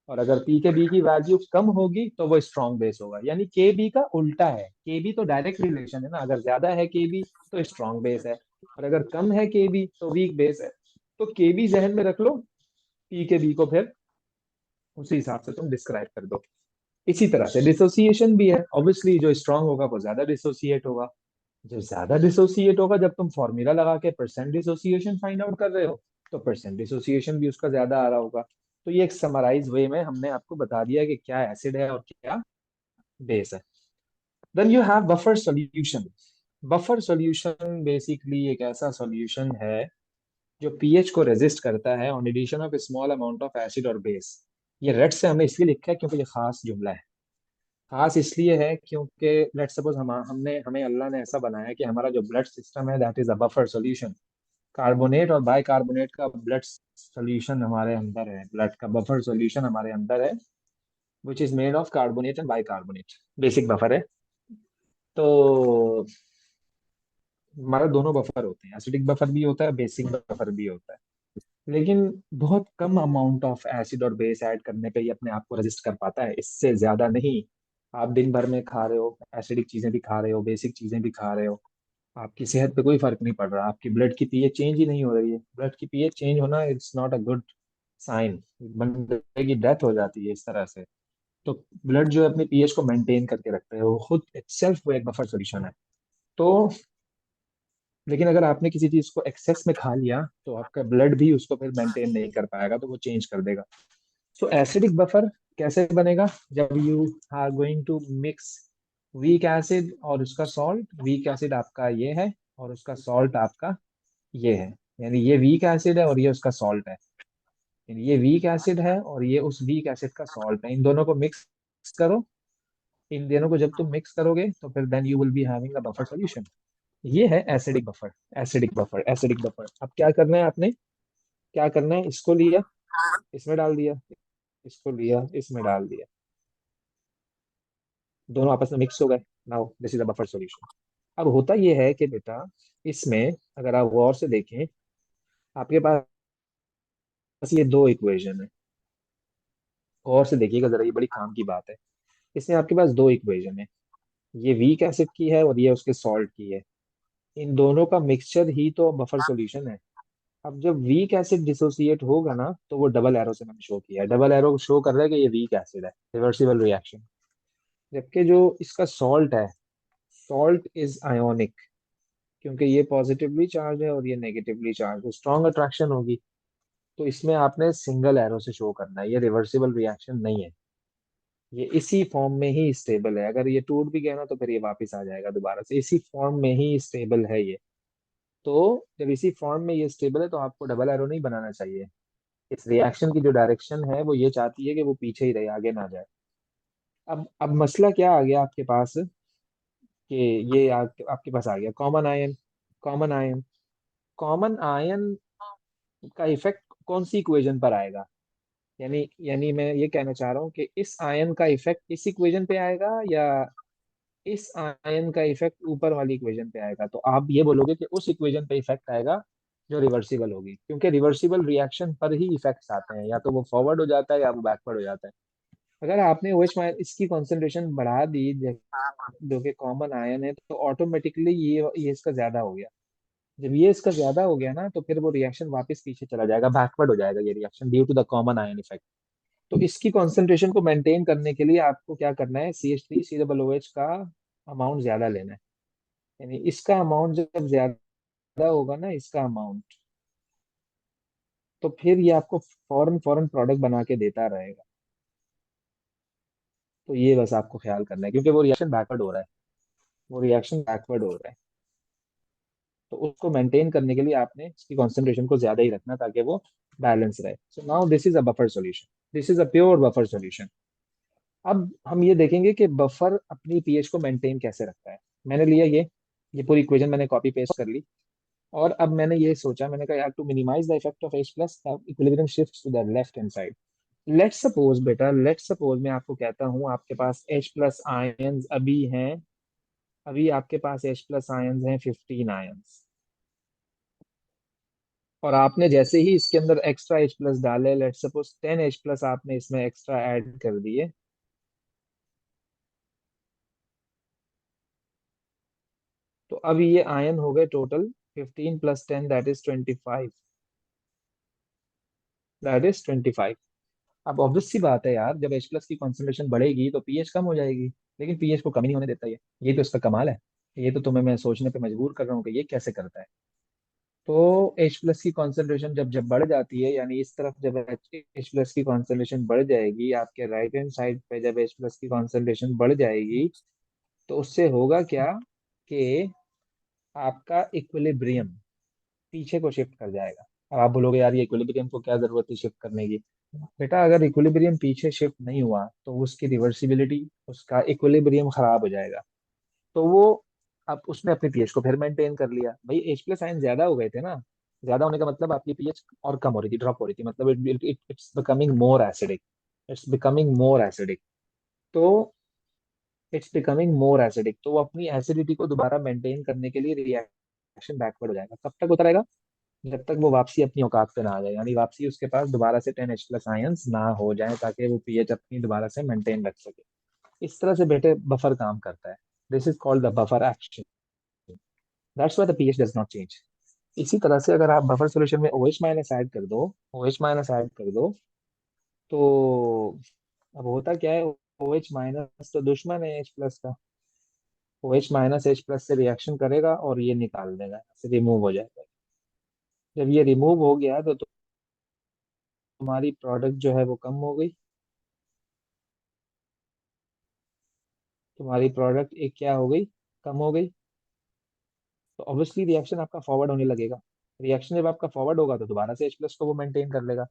और अगर पी के बी की वैल्यू कम होगी तो वो स्ट्रॉन्ग बेस होगा। यानी के बी का उल्टा है, के बी तो डायरेक्ट रिलेशन है ना, अगर ज्यादा है के बी तो स्ट्रॉन्ग बेस है, और अगर कम है के बी तो वीक बेस है। तो के बी जहन में रख लो, पी के बी को फिर उसी हिसाब से तुम डिस्क्राइब कर दो। इसी तरह से डिसोसिएशन भी है, ऑब्वियसली जो स्ट्रांग होगा वो ज्यादा डिसोसिएट होगा। जो ज्यादा डिसोसिएट होगा, जब तुम फॉर्मूला लगा के परसेंट डिसोसिएशन फाइंड आउट कर रहे हो, तो परसेंट डिसोसिएशन भी उसका ज्यादा आ रहा होगा। तो ये एक समराइज वे में हमने आपको बता दिया कि क्या एसिड है और क्या बेस है। Then you have buffer solution. Buffer solution basically एक ऐसा सॉल्यूशन है जो पीएच को रेजिस्ट करता है on addition of small amount of acid और बेस। ये रेड से हमने इसलिए लिखा है क्योंकि ये खास जुमला है। खास इसलिए है क्योंकि लेट सपोज हमने हमें अल्लाह ने ऐसा बनाया कि हमारा जो ब्लड सिस्टम है that is a buffer solution. Carbonate और बाइकार्बोनेट का ब्लड सॉल्यूशन हमारे अंदर है, ब्लड का बफर सॉल्यूशन हमारे अंदर है, which is made of carbonate and bicarbonate. Basic buffer है। तो हमारा दोनों बफर होते हैं, एसिडिक बफर भी होता है, बेसिक बफर भी होता है। लेकिन बहुत कम अमाउंट ऑफ एसिड और बेस ऐड करने पे ये अपने आप को रजिस्ट कर पाता है, इससे ज्यादा नहीं। आप दिन भर में खा रहे हो, एसिडिक चीजें भी खा रहे हो, बेसिक चीजें भी खा रहे हो, आपकी सेहत पे कोई फर्क नहीं पड़ रहा, आपकी ब्लड की पीएच चेंज ही नहीं हो रही है। ब्लड की पीएच चेंज होना it's not a good sign. बंदे की डेथ हो जाती है इस तरह से। तो ब्लड जो है अपनी पीएच को मेंटेन करके रखता है, वो खुद इटसेल्फ वो एक बफर सॉल्यूशन है। तो लेकिन अगर आपने किसी चीज को एक्सेस में खा लिया तो आपका ब्लड भी उसको फिर मेंटेन नहीं कर पाएगा, तो वो चेंज कर देगा। सो एसिडिक बफर कैसे बनेगा? जब you are going to mix weak acid और उसका सॉल्ट, वीक एसिड आपका ये है और उसका सॉल्ट आपका ये है, यानी ये वीक एसिड है और ये उसका सॉल्ट है, यानी ये वीक एसिड है और ये उस वीक एसिड का सॉल्ट है। इन दोनों को मिक्स करो। इन दोनों को जब तुम मिक्स करोगे तो फिर then you will be having a buffer solution. ये है acidic buffer. Acidic buffer, acidic buffer. अब क्या करना है आपने? क्या करना है? इसको लिया, इसमें डाल दिया, इसको लिया, इसमें डाल दिया, दोनों आपस में मिक्स हो गए। Now this is a buffer solution. अब होता यह है कि बेटा, इसमें अगर आप गौर से देखें, आपके पास ये दो इक्वेशन है। गौर से देखिएगा जरा, ये बड़ी काम की बात है। इसमें आपके पास दो इक्वेशन है, ये वीक एसिड की है और ये उसके सॉल्ट की है। इन दोनों का मिक्सचर ही तो बफर सॉल्यूशन है। अब जब वीक एसिड डिसोसिएट होगा ना, तो वो डबल एरो से मैंने शो किया है, डबल एरो शो कर रहा है कि ये वीक एसिड है, रिवर्सिबल रिएक्शन। जबकि जो इसका सॉल्ट है, सॉल्ट इज आयोनिक, क्योंकि ये पॉजिटिवली चार्ज है और ये नेगेटिवली चार्ज है, स्ट्रॉन्ग अट्रैक्शन होगी। तो इसमें आपने सिंगल एरो से शो करना है, ये रिवर्सिबल रिएक्शन नहीं है। ये इसी फॉर्म में ही स्टेबल है, अगर ये टूट भी गया ना तो फिर ये वापस आ जाएगा दोबारा से, इसी फॉर्म में ही स्टेबल है ये। तो जब इसी फॉर्म में ये स्टेबल है तो आपको डबल एरो नहीं बनाना चाहिए। इस रिएक्शन की जो डायरेक्शन है वो ये चाहती है कि वो पीछे ही रहे, आगे ना जाए। अब मसला क्या आ गया आपके पास कि आपके पास आ गया common ion. Common ion, common ion का इफेक्ट कौन सी इक्वेशन पर आएगा? यानी मैं ये कहना चाह रहा हूँ कि इस आयन का इफेक्ट इस इक्वेशन पे आएगा, या इस आयन का इफेक्ट ऊपर वाली इक्वेशन पे आएगा? तो आप ये बोलोगे कि उस इक्वेशन पे इफेक्ट आएगा जो रिवर्सिबल होगी, क्योंकि रिवर्सिबल रिएक्शन पर ही इफेक्ट्स आते हैं, या तो वो फॉरवर्ड हो जाता है या वो बैकवर्ड हो जाता है। अगर आपने OH माइनस इसकी कॉन्सेंट्रेशन बढ़ा दी, जो कि कॉमन आयन है, तो ऑटोमेटिकली ये इसका ज्यादा हो गया। जब ये इसका ज्यादा हो गया ना, तो फिर वो रिएक्शन वापस पीछे चला जाएगा, बैकवर्ड हो जाएगा ये reaction due to the common ion effect. तो इसकी कॉन्सेंट्रेशन को मेंटेन करने के लिए आपको क्या करना है? CH3COOH का अमाउंट ज्यादा लेना है। यानी इसका अमाउंट जब ज्यादा होगा ना, इसका अमाउंट, तो फिर ये आपको फॉरन फॉरन प्रोडक्ट बना के देता रहेगा। तो ये बस आपको ख्याल करना है, क्योंकि वो रिएक्शन बैकवर्ड हो रहा है, वो रिएक्शन बैकवर्ड हो रहा है। तो उसको मेंटेन करने के लिए आपने इसकी कॉन्सेंट्रेशन को ज्यादा ही रखना, ताकि वो बैलेंस रहे। So now this is a buffer solution, this is a pure buffer solution. अब हम ये देखेंगे कि बफर अपनी पीएच को मेंटेन कैसे रखता है। मैंने लिया ये पूरी इक्वेशन मैंने कॉपी पेस्ट कर ली, और अब मैंने ये सोचा, मैंने कहा यार to minimize the effect of H plus, equilibrium shift to the left hand side. Let's suppose बेटा, लेट्स सपोज मैं आपको कहता हूँ आपके पास H प्लस आयंस अभी हैं, अभी आपके पास H प्लस आयंस हैं 15 आयंस, और आपने जैसे ही इसके अंदर एक्स्ट्रा H प्लस डाले, लेट्स सपोज 10 H प्लस आपने इसमें एक्स्ट्रा ऐड कर दिए, तो अब ये आयन हो गए total 15 plus 10 that is 25, that is 25। अब ऑब्वियस सी बात है यार, जब H प्लस की कॉन्सेंट्रेशन बढ़ेगी तो पीएच कम हो जाएगी, लेकिन पीएच को कम ही नहीं होने देता ये तो इसका कमाल है। ये तो तुम्हें मैं सोचने पे मजबूर कर रहा हूँ कि ये कैसे करता है। तो H प्लस की कॉन्सेंट्रेशन जब जब बढ़ जाती है, यानी इस तरफ जब H प्लस की कॉन्सेंट्रेशन बढ़ जाएगी, आपके राइट हैंड साइड पे जब H प्लस की कॉन्सेंट्रेशन बढ़ जाएगी, तो उससे होगा क्या कि आपका इक्विलिब्रियम पीछे को शिफ्ट कर जाएगा। अब आप बोलोगे यार ये इक्विलिब्रियम को क्या जरूरत है शिफ्ट करने की। बेटा अगर इक्विलिब्रियम पीछे शिफ्ट नहीं हुआ तो उसकी रिवर्सिबिलिटी, उसका इक्विलिब्रियम खराब हो जाएगा। तो वो अब उसने अपने पीएच को फिर मेंटेन कर लिया। भाई H प्लस आयन ज्यादा हो गए थे ना, ज्यादा होने का मतलब आपकी पीएच और कम हो रही थी, ड्रॉप हो रही थी, मतलब it's becoming more acidic, it's becoming more acidic. तो इट्स बिकमिंग मोर एसिडिक, तो वो अपनी एसिडिटी को दोबारा मेंटेन करने के लिए रिएक्शन बैकवर्ड हो जाएगा। कब तक होता रहेगा? जब तक वो वापसी अपनी औकात पे ना आ जाए, यानी वापसी उसके पास दोबारा से 10 H प्लस आयंस ना हो जाए, ताकि वो पीएच अपनी दोबारा से मेंटेन रख सके। इस तरह से बेटे बफर काम करता है। This is called the buffer action. That's why the pH does not change. इसी तरह से अगर आप बफर सॉल्यूशन में OH माइनस ऐड कर दो, OH माइनस ऐड कर दो, तो अब होता क्या है, OH माइनस तो दुश्मन है H प्लस का। OH माइनस H प्लस से रिएक्शन करेगा और ये निकाल देगा, रिमूव हो जाएगा। जब ये रिमूव हो गया तो तुम्हारी प्रोडक्ट जो है वो कम हो गई। तुम्हारी प्रोडक्ट एक क्या हो गई, कम हो गई। तो ऑब्वियसली रिएक्शन आपका फॉरवर्ड होने लगेगा। रिएक्शन जब आपका फॉरवर्ड होगा तो दोबारा से H प्लस को वो मेंटेन कर लेगा।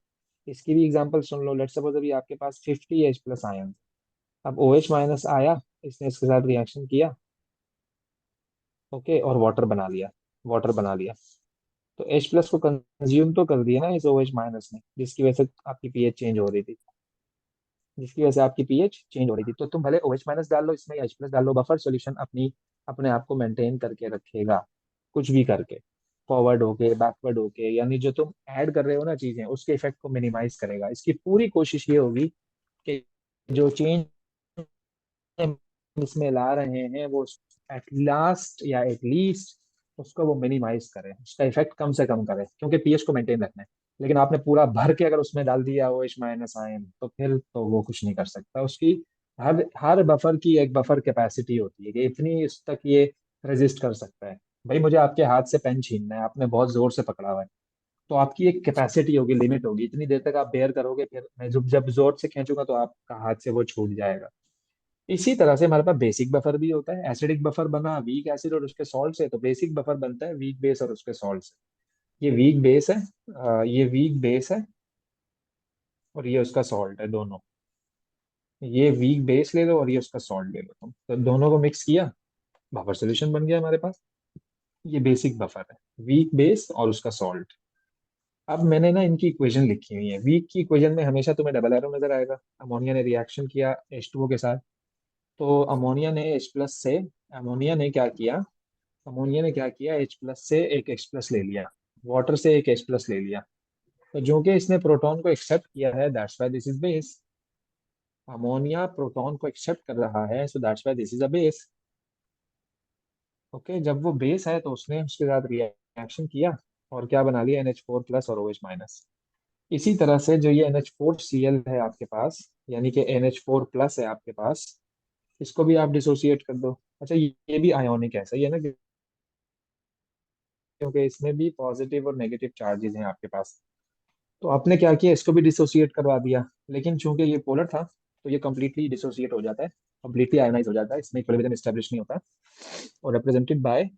इसकी भी example soon low. Let's suppose अभी आपके पास 50 H प्लस आयन, अब OH माइनस आया, इसने इसके साथ रिएक्शन किया, ओके, और वाटर बना लिया, वाटर बना लिया। तो H प्लस को कंज्यूम तो कर दिया ना इस OH माइनस ने, जिसकी वजह से आपकी पीएच चेंज हो रही थी, जिसकी वजह से आपकी पीएच चेंज हो रही थी। तो तुम भले OH माइनस डाल लो इसमें या H प्लस डाल लो, बफर सॉल्यूशन अपनी अपने आप को मेंटेन करके रखेगा, कुछ भी करके, फॉरवर्ड होके बैकवर्ड होके, यानी जो तुम ऐड कर रहे हो ना चीजें, उसके इफेक्ट को मिनिमाइज करेगा। इसकी पूरी कोशिश ये होगी कि जो चेंज इसमें ला रहे हैं वो एट लास्ट या एट लीस्ट उसको वो मिनिमाइज करें, उसका इफेक्ट कम से कम करें, क्योंकि पीएच को मेंटेन रखना है। लेकिन आपने पूरा भर के अगर उसमें डाल दिया OH माइनस आयन, तो फिर तो वो कुछ नहीं कर सकता। उसकी हर हर बफर की एक बफर कैपेसिटी होती है कि इतनी इस तक ये रेजिस्ट कर सकता है। भाई मुझे आपके हाथ से पेन छीनना है, आपने बहुत जोर से पकड़ा हुआ है, तो आपकी एक कैपेसिटी होगी, लिमिट होगी, इतनी देर तक आप बेयर करोगे, फिर मैं जब जब जोर से खींचूंगा तो आपका हाथ से वो छूट जाएगा। इसी तरह से हमारे पास बेसिक बफर भी होता है। एसिडिक बफर बना वीक एसिड और उसके सॉल्ट से, तो बेसिक बफर बनता है वीक बेस और उसके सॉल्ट से। ये वीक बेस है, ये वीक बेस है, और ये उसका सॉल्ट है, दोनों। ये वीक बेस ले लो और ये उसका सॉल्ट ले लो तुम, तो दोनों को मिक्स किया, बफर सोल्यूशन बन गया हमारे पास। ये बेसिक बफर है, वीक बेस और उसका सॉल्ट। अब मैंने ना इनकी इक्वेशन लिखी हुई है। वीक की इक्वेशन में हमेशा तुम्हें डबल एरो नजर आएगा। अमोनिया ने रिएक्शन किया H2O के साथ, तो अमोनिया ने H प्लस से, अमोनिया ने क्या किया, अमोनिया ने क्या किया, H प्लस से एक H प्लस ले लिया, वाटर से एक H प्लस ले लिया। तो जो कि इसने प्रोटॉन को एक्सेप्ट किया है, that's why this is base. Ammonia proton को एक्सेप्ट कर रहा है, so that's why this is a base. Okay, जब वो बेस है तो उसने उसके साथ रिएक्शन किया और क्या बना लिया, NH4 प्लस और OH माइनस। इसी तरह से जो ये NH4Cl है आपके पास, यानी कि NH4 प्लस है आपके पास, इसको भी आप डिसोसिएट कर दो। अच्छा ये भी आयोनिक है, सही है ना, क्योंकि इसमें भी पॉजिटिव और नेगेटिव चार्जेस हैं आपके पास। तो आपने क्या किया, इसको भी डिसोसिएट करवा दिया, लेकिन चूंकि ये पोलर था तो ये कंप्लीटली डिसोसिएट हो जाता है, कंप्लीटली आयोनाइज हो जाता है, इसमें इक्विलिब्रियम एस्टेब्लिश नहीं होता, और represented by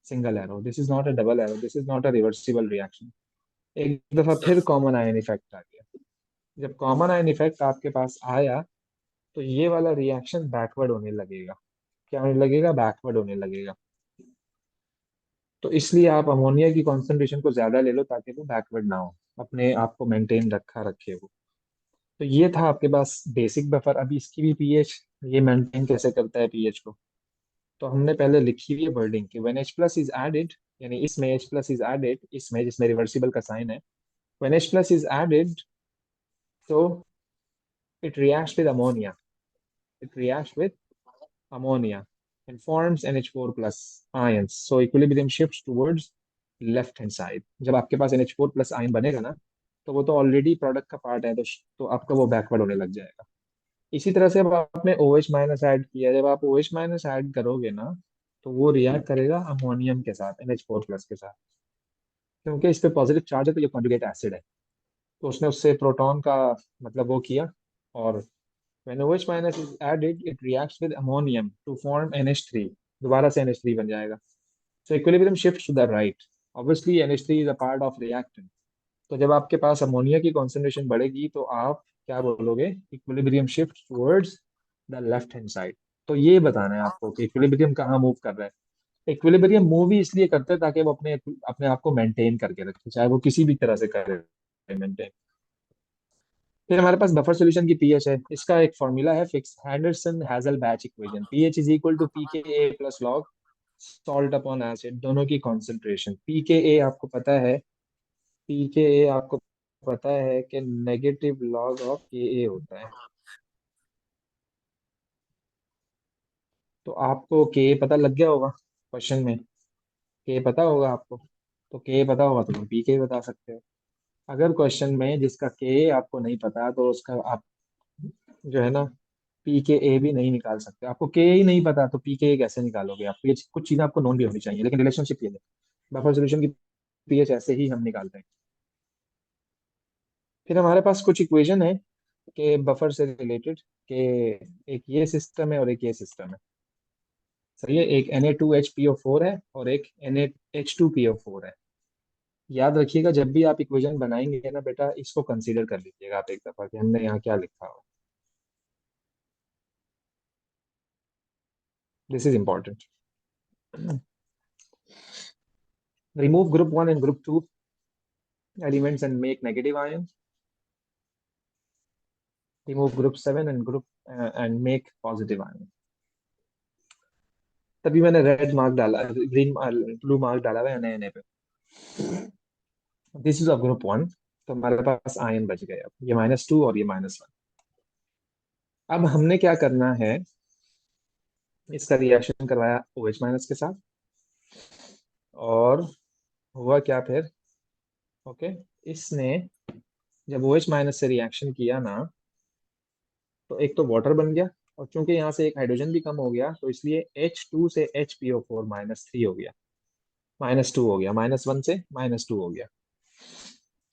single arrow. This is not a double arrow, this is not a reversible reaction. एक दफा फिर कॉमन आयन इफेक्ट आ गया। जब कॉमन आयन इफेक्ट आपके पास आया, तो ये वाला रिएक्शन बैकवर्ड होने लगेगा। क्या होने लगेगा, बैकवर्ड होने लगेगा। तो इसलिए आप अमोनिया की कॉन्सेंट्रेशन को ज्यादा ले लो ताकि वो बैकवर्ड ना हो, अपने आप को मेंटेन रखा रखे वो। तो ये था आपके पास बेसिक बफर। अभी इसकी भी पीएच, ये मेंटेन कैसे करता है पीएच को, तो हमने पहले लिखी हुई है वर्डिंग कि when H plus is added, यानी इसमें H प्लस इज एडेड, इसमें जिसमें रिवर्सिबल का साइन है, when H plus is added, तो it reacts with ammonia, it reacts with ammonia and forms NH4 plus ions. So equilibrium shifts towards left hand side. जब आपके पास NH4 plus ion बनेगा ना, तो वो तो ऑलरेडी प्रोडक्ट का पार्ट है, तो आपका वो बैकवर्ड होने लग जाएगा। इसी तरह से अब आपने OH माइनस ऐड किया, जब आप OH माइनस ऐड करोगे ना, तो वो रिएक्ट करेगा अमोनियम के साथ, NH4 प्लस के साथ। क्योंकि इस पे पॉजिटिव चार्ज है तो ये कॉन्जुगेट एसिड है, तो उसने उससे प्रोटॉन का मतलब वो किया, और when OH minus is added it reacts with ammonium to form NH3, दोबारा से NH3 बन जाएगा. So equilibrium shifts to the right. Obviously NH3 is a part of reactant. तो जब आपके पास अमोनिया की कॉन्सेंट्रेशन बढ़ेगी तो आप क्या बोलोगे, equilibrium shift towards the left hand side. तो ये बताना है आपको कि इक्विलिब्रियम कहाँ मूव कर रहा है. इक्विलिब्रियम मूव ही इसलिए करते हैं ताकि वो अपने अपने आप को मेंटेन करके रखे, चाहे वो किसी भी तरह से करे मेंटेन. फिर हमारे पास बफर सॉल्यूशन की पीएच है. इसका एक फॉर्मूला है fix, Henderson Hasselbalch equation. PH is equal to p K a plus log salt upon acid, दोनों की कॉन्सेंट्रेशन. पी के ए आपको पता है, पी के ए आपको पता है कि नेगेटिव लॉग ऑफ के ए होता है. तो आपको के पता लग गया होगा क्वेश्चन में, के पता होगा आपको, तो के पता होगा तो तुम पी के बता सकते हो. अगर क्वेश्चन में जिसका के आपको नहीं पता तो उसका आप जो है ना पी के ए भी नहीं निकाल सकते. आपको के ही नहीं पता तो पी के ए कैसे निकालोगे आप. ये कुछ चीजें आपको नोन भी होनी चाहिए, लेकिन रिलेशनशिप ये है. बफर सॉल्यूशन की पीएच ऐसे ही हम निकालते हैं. फिर हमारे पास कुछ इक्वेशन है कि बफर से रिलेटेड, कि एक ये सिस्टम है और एक ये सिस्टम है. सही है, एक Na2HPO4 है और एक NaH2PO4 है. याद रखिएगा जब भी आप इक्वेशन बनाएंगे ना बेटा, इसको कंसीडर कर लीजिएगा आप एक दफा कि हमने यहाँ क्या लिखा हो. This is important. Remove group 1 and group 2 elements and make negative ion. Remove group 7 and group and make positive ion. तभी मैंने रेड मार्क डाला, ग्रीन ब्लू मार्क डाला हुआ है नए नए पे. This is of group 1. तो हमारे पास आयन बच गए, अब ये -2 और ये -1. अब हमने क्या करना है, इसका रिएक्शन करवाया OH माइनस के साथ, और हुआ क्या फिर, ओके, इसने जब OH माइनस से रिएक्शन किया ना, तो एक तो वाटर बन गया, और चूंकि यहाँ से एक हाइड्रोजन भी कम हो गया तो इसलिए H2 से HPO4 -3 हो गया, -2 हो गया, -1 से -2 हो गया.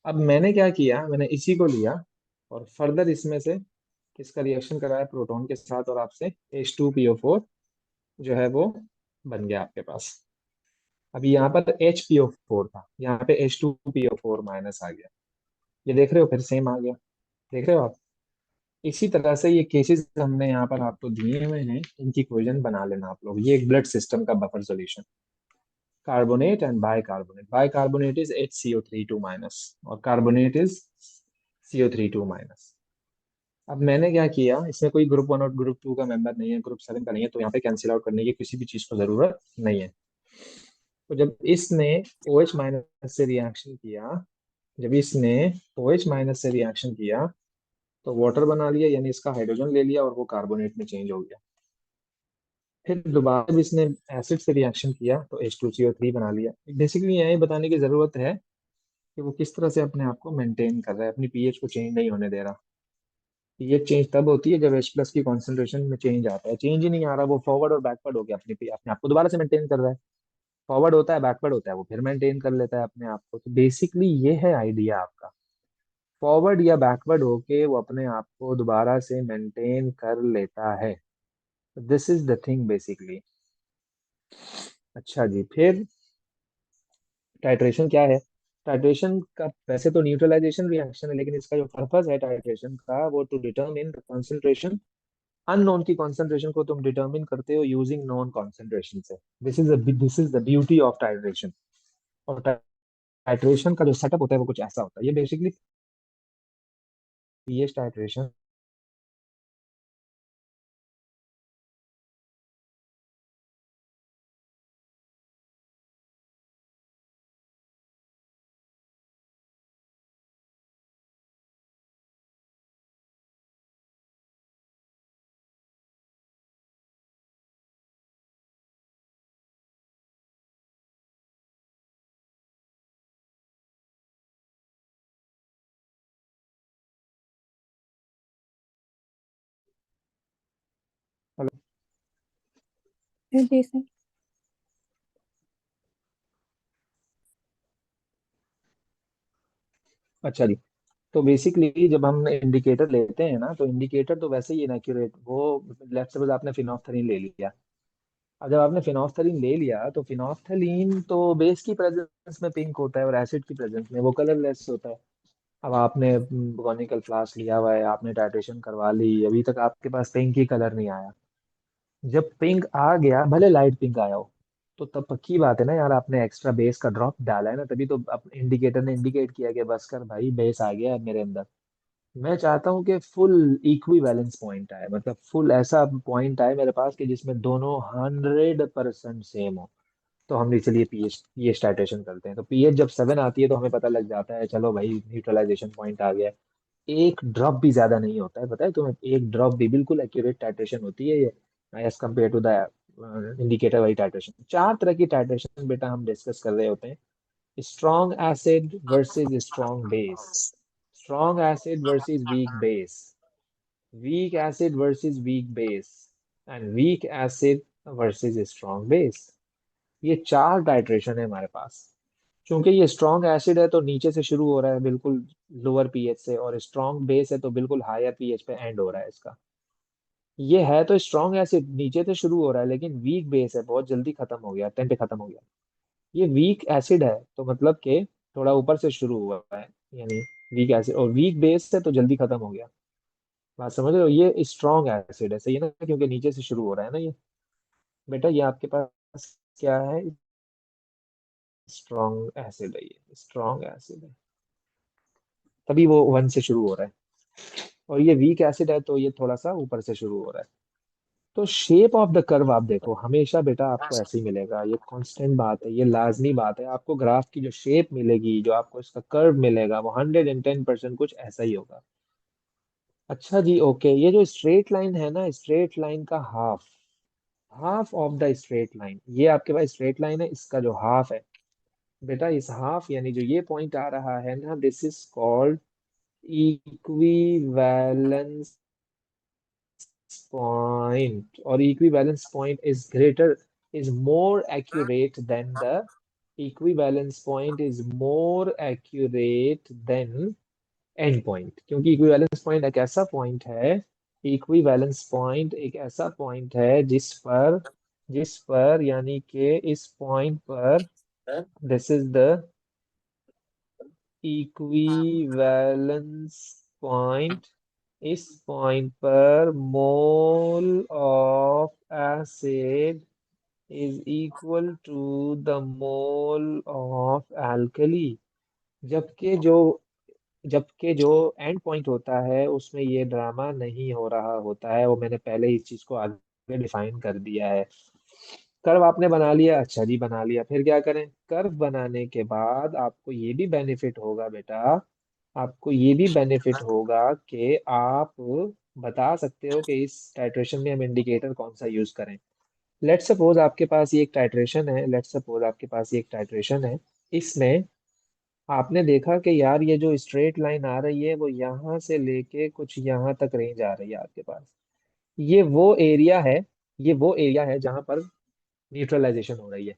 अब मैंने क्या किया, मैंने इसी को लिया और फर्दर इसमें से इसका रिएक्शन कराया प्रोटॉन के साथ, और आपसे H2PO4 जो है वो बन गया आपके पास. अभी यहाँ पर HPO4 था, यहाँ पे H2PO4 माइनस आ गया. ये देख रहे हो, फिर सेम आ गया, देख रहे हो आप. इसी तरह से ये केसेस हमने यहाँ पर आपको दिए हुए हैं, इनकी इक्वेशन बना लेना आप लोग. ये एक ब्लड सिस्टम का buffer solution, carbonate and bicarbonate. Bicarbonate is HCO3 2 minus और कार्बोनेट इज CO3 2 माइनस. अब मैंने क्या किया, इसमें कोई ग्रुप 1 और ग्रुप 2 का मेंबर नहीं है, ग्रुप 7 का नहीं है, तो यहाँ पे कैंसिल आउट करने की किसी भी चीज को जरूरत नहीं है. तो जब इसने OH माइनस से रिएक्शन किया, जब इसने OH माइनस से रिएक्शन किया तो वाटर बना लिया, यानी इसका हाइड्रोजन ले लिया और वो कार्बोनेट में चेंज हो गया. फिर दोबारा जब इसने एसिड से रिएक्शन किया तो H2CO3 बना लिया. बेसिकली यही बताने की जरूरत है कि वो किस तरह से अपने आप को मेंटेन कर रहा है, अपनी पीएच को चेंज नहीं होने दे रहा. पीएच चेंज तब होती है जब H प्लस की कॉन्सेंट्रेशन में चेंज आता है. चेंज ही नहीं आ रहा, वो फॉरवर्ड और बैकवर्ड हो गया, अपने अपने आप को दोबारा से मेंटेन कर रहा है. फॉरवर्ड होता है, बैकवर्ड होता है, वो फिर मेंटेन कर लेता है अपने आप को. तो बेसिकली ये है आइडिया आपका, फॉरवर्ड या बैकवर्ड होके वो अपने आप को दोबारा से मेंटेन कर लेता है. This is the thing basically. अच्छा जी, फिर टाइट्रेशन क्या है. टाइट्रेशन का वैसे तो न्यूट्रलाइजेशन रिएक्शन है, लेकिन इसका जो पर्पस है टाइट्रेशन का वो to determine the concentration. Unknown की कॉन्सेंट्रेशन को तुम डिटरमिन करते हो यूजिंग नोन कॉन्सेंट्रेशन से. This is the beauty of titration. और टाइट्रेशन का जो सेटअप होता है वो कुछ ऐसा होता है. ये बेसिकली पीएच टाइट्रेशन. जी सर. अच्छा जी। तो बेसिकली जब हम इंडिकेटर लेते हैं ना, तो इंडिकेटर तो वैसे ही इनएक्यूरेट, वो लेट्स सपोज आपने फिनोल्फथालीन ले लिया। अब जब आपने फिनोल्फथालीन ले लिया, तो फिनोल्फथालीन तो बेस की प्रेजेंस में पिंक होता है और एसिड की प्रेजेंस में वो कलरलेस होता है। अब आपने बोनिकल फ्लास्क लिया हुआ है, आपने टाइट्रेशन करवा ली, अभी तक आपके पास पिंक ही कलर नहीं आया। जब पिंक आ गया, भले लाइट पिंक आया हो, तो तब पक्की बात है ना यार, आपने एक्स्ट्रा बेस का ड्रॉप डाला है ना, तभी तो इंडिकेटर ने इंडिकेट किया कि बस कर भाई, बेस आ गया है मेरे अंदर। मैं चाहता हूँ कि फुल इक्वी बैलेंस पॉइंट आए, मतलब फुल ऐसा पॉइंट आए मेरे पास कि जिसमें दोनों 100% सेम हो। तो हम चलिए पीएच टाइट्रेशन करते हैं। तो पीएच जब 7 आती है तो हमें पता लग जाता है, चलो भाई न्यूट्रलाइजेशन पॉइंट आ गया है। एक ड्रॉप भी ज्यादा नहीं होता है, पता है तुम्हें, एक ड्रॉप भी बिल्कुल एक्यूरेट टाइट्रेशन होती है ये, as compare to the indicator वाली टाइट्रेशन। 4 तरह की टाइट्रेशन बेटा हम डिस्कस कर रहे होते हैं। Strong acid versus strong base, strong acid versus weak base, weak acid versus weak base, and weak acid versus strong base. ये 4 टाइट्रेशन है हमारे पास। क्योंकि ये स्ट्रॉन्ग एसिड है तो नीचे से शुरू हो रहा है बिल्कुल लोअर पीएच से, और स्ट्रॉन्ग बेस है तो बिल्कुल हायर पीएच पे एंड हो रहा है इसका। ये है तो स्ट्रॉन्ग एसिड, नीचे से शुरू हो रहा है, लेकिन वीक बेस है, बहुत जल्दी खत्म हो गया, 10 पे खत्म हो गया। ये वीक एसिड है तो मतलब कि थोड़ा ऊपर से शुरू हुआ है, यानी वीक एसिड, और वीक बेस है तो जल्दी खत्म हो गया। बात समझ रहे हो, ये स्ट्रॉन्ग एसिड है, सही है ना, क्योंकि नीचे से शुरू हो रहा है ना ये। बेटा ये आपके पास क्या है, स्ट्रॉन्ग एसिड है, ये स्ट्रॉन्ग एसिड है, तभी वो 1 से शुरू हो रहा है। और ये वीक एसिड है तो ये थोड़ा सा ऊपर से शुरू हो रहा है। तो शेप ऑफ द कर्व आप देखो, हमेशा बेटा आपको ऐसे ही मिलेगा, ये कांस्टेंट बात है, ये लाजमी बात है। आपको ग्राफ की जो शेप मिलेगी, जो आपको इसका कर्व मिलेगा, वो 110% कुछ ऐसा ही होगा। अच्छा जी, ओके, ये जो स्ट्रेट लाइन है ना, स्ट्रेट लाइन का half, half of the straight line, ये आपके पास स्ट्रेट लाइन है, इसका जो हाफ है बेटा, इस हाफ यानी जो ये पॉइंट आ रहा है ना, this is called equivalence point, or equivalence point is greater, is more accurate than the equivalence point is more accurate than end point। क्योंकि equivalence point एक ऐसा point है, equivalence point एक ऐसा point है जिस पर यानी कि इस point पर, this is the equivalence point, इस पॉइंट पर mole of acid is equal to the mole of alkali. जबकि जो जबकि जो एंड पॉइंट होता है उसमें ये ड्रामा नहीं हो रहा होता है, वो मैंने पहले ही इस चीज को आगे डिफाइन कर दिया है। कर्व आपने बना लिया, अच्छा जी बना लिया, फिर क्या करें, कर्व बनाने के बाद आपको ये भी बेनिफिट होगा बेटा, आपको ये भी बेनिफिट होगा कि आप बता सकते हो कि इस टाइट्रेशन में हम इंडिकेटर कौन सा यूज करें। लेट्स सपोज आपके पास ये एक टाइट्रेशन है, लेट्स सपोज आपके पास ये एक टाइट्रेशन है, इसमें आपने देखा कि यार ये जो स्ट्रेट लाइन आ रही है वो यहाँ से लेके कुछ यहाँ तक रेंज आ रही है आपके पास। ये वो एरिया है, ये वो एरिया है जहां पर न्यूट्रलाइजेशन हो रही है,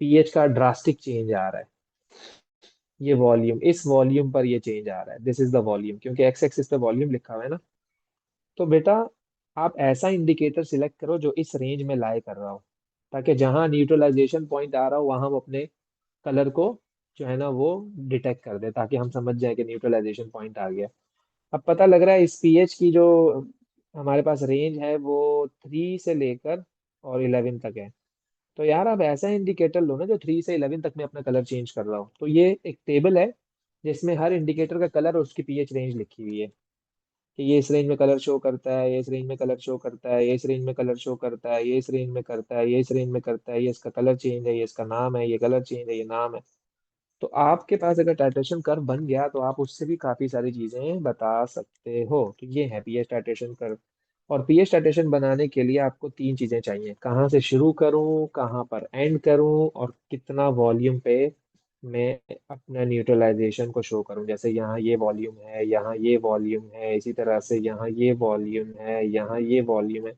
पीएच का ड्रास्टिक चेंज आ रहा है। ये वॉल्यूम, इस वॉल्यूम पर ये चेंज आ रहा है, दिस इज द वॉल्यूम, क्योंकि एक्स एक्सिस पे वॉल्यूम लिखा हुआ है ना। तो बेटा आप ऐसा इंडिकेटर सिलेक्ट करो जो इस रेंज में लाई कर रहा हो, ताकि जहां न्यूट्रलाइजेशन पॉइंट आ रहा हो वहां हम अपने कलर को जो है ना वो डिटेक्ट कर दे, ताकि हम समझ जाए कि न्यूट्रलाइजेशन पॉइंट आ गया। अब पता लग रहा है इस पीएच की जो हमारे पास रेंज है वो 3 से लेकर और 11 तक है। तो यार आप ऐसा इंडिकेटर लो ना जो 3 से 11 तक में अपना कलर चेंज कर रहा हो। तो ये एक टेबल है जिसमें हर इंडिकेटर का कलर और उसकी पीएच रेंज लिखी हुई है, कि ये इस रेंज में कलर शो करता है, ये इस रेंज में कलर शो करता है, ये इस रेंज में कलर शो करता है, ये इस रेंज में करता है, ये इस रेंज में करता है, ये इसका कलर चेंज है, ये इसका नाम है, ये कलर चेंज है, ये नाम है। तो आपके पास अगर टाइट्रेशन कर्व बन गया तो आप उससे भी काफी सारी चीजें बता सकते हो। तो ये है पीएच टाइट्रेशन कर्व। और पीएच टाइट्रेशन बनाने के लिए आपको 3 चीजें चाहिए, कहाँ से शुरू करूँ, कहाँ पर एंड करूँ, और कितना वॉल्यूम पे मैं अपना न्यूट्रलाइजेशन को शो करूँ। जैसे यहाँ ये वॉल्यूम है, यहाँ ये वॉल्यूम है, इसी तरह से यहाँ ये वॉल्यूम है, यहाँ ये वॉल्यूम है।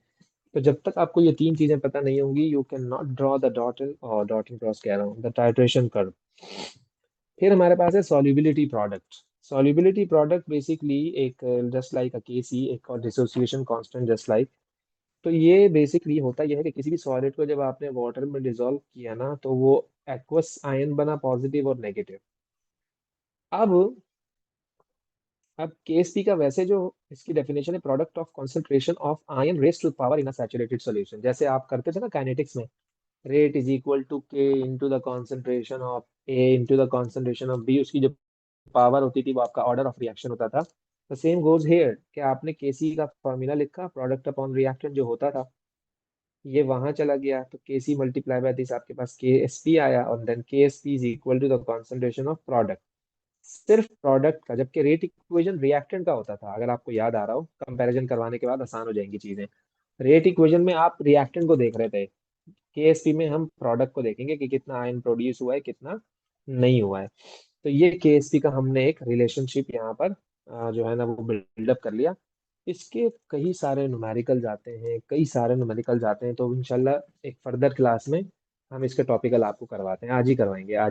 तो जब तक आपको ये 3 चीजें पता नहीं होंगी, you can not draw the dot, और डॉट एंड क्रॉस कह रहा हूँ, द टाइट्रेशन कर्व। फिर हमारे पास है solubility product. Solubility product basically एक जस्ट लाइक अ केसी, एक और डिसोसिएशन कांस्टेंट जस्ट लाइक। तो ये बेसिकली होता यह है कि किसी भी सॉलिड को जब आपने वाटर में डिसॉल्व किया ना, तो वो एक्वस आयन बना, पॉजिटिव और नेगेटिव। अब केएसपी का वैसे जो इसकी डेफिनेशन है, product of concentration of ion raise to power in a saturated solution, जैसे आप करते थे ना काइनेटिक्स में, rate is equal to K into the concentration of A into the concentration of B, उसकी जो पावर होती थी वो आपका ऑर्डर ऑफ रिएक्शन होता था। द सेम गोज हेयर, कि आपने केसी का फॉर्मूला लिखा, प्रोडक्ट अपॉन रिएक्टेंट जो होता था ये वहां चला गया, तो केसी मल्टीप्लाई बाय दिस आपके पास के एस पी आया, और then K S P is equal to the concentration of product, सिर्फ प्रोडक्ट का। जबकि रेट इक्वेशन रिएक्टेंट का होता था, अगर आपको याद आ रहा हो, कंपैरिजन करवाने के बाद आसान हो जाएंगी चीजें। रेट इक्वेशन में आप रिएक्टेंट को देख रहे थे, केएसपी में हम प्रोडक्ट को देखेंगे कि कितना आयन प्रोड्यूस हुआ है, कितना नहीं हुआ है। तो ये केएसपी का हमने एक रिलेशनशिप यहाँ पर जो है ना वो बिल्डअप कर लिया। इसके कई सारे न्यूमेरिकल आते हैं, कई सारे न्यूमेरिकल आते हैं, तो इंशाल्लाह एक फर्दर क्लास में हम इसके टॉपिकल आपको करवाते हैं, आज ही करवाएंगे आज।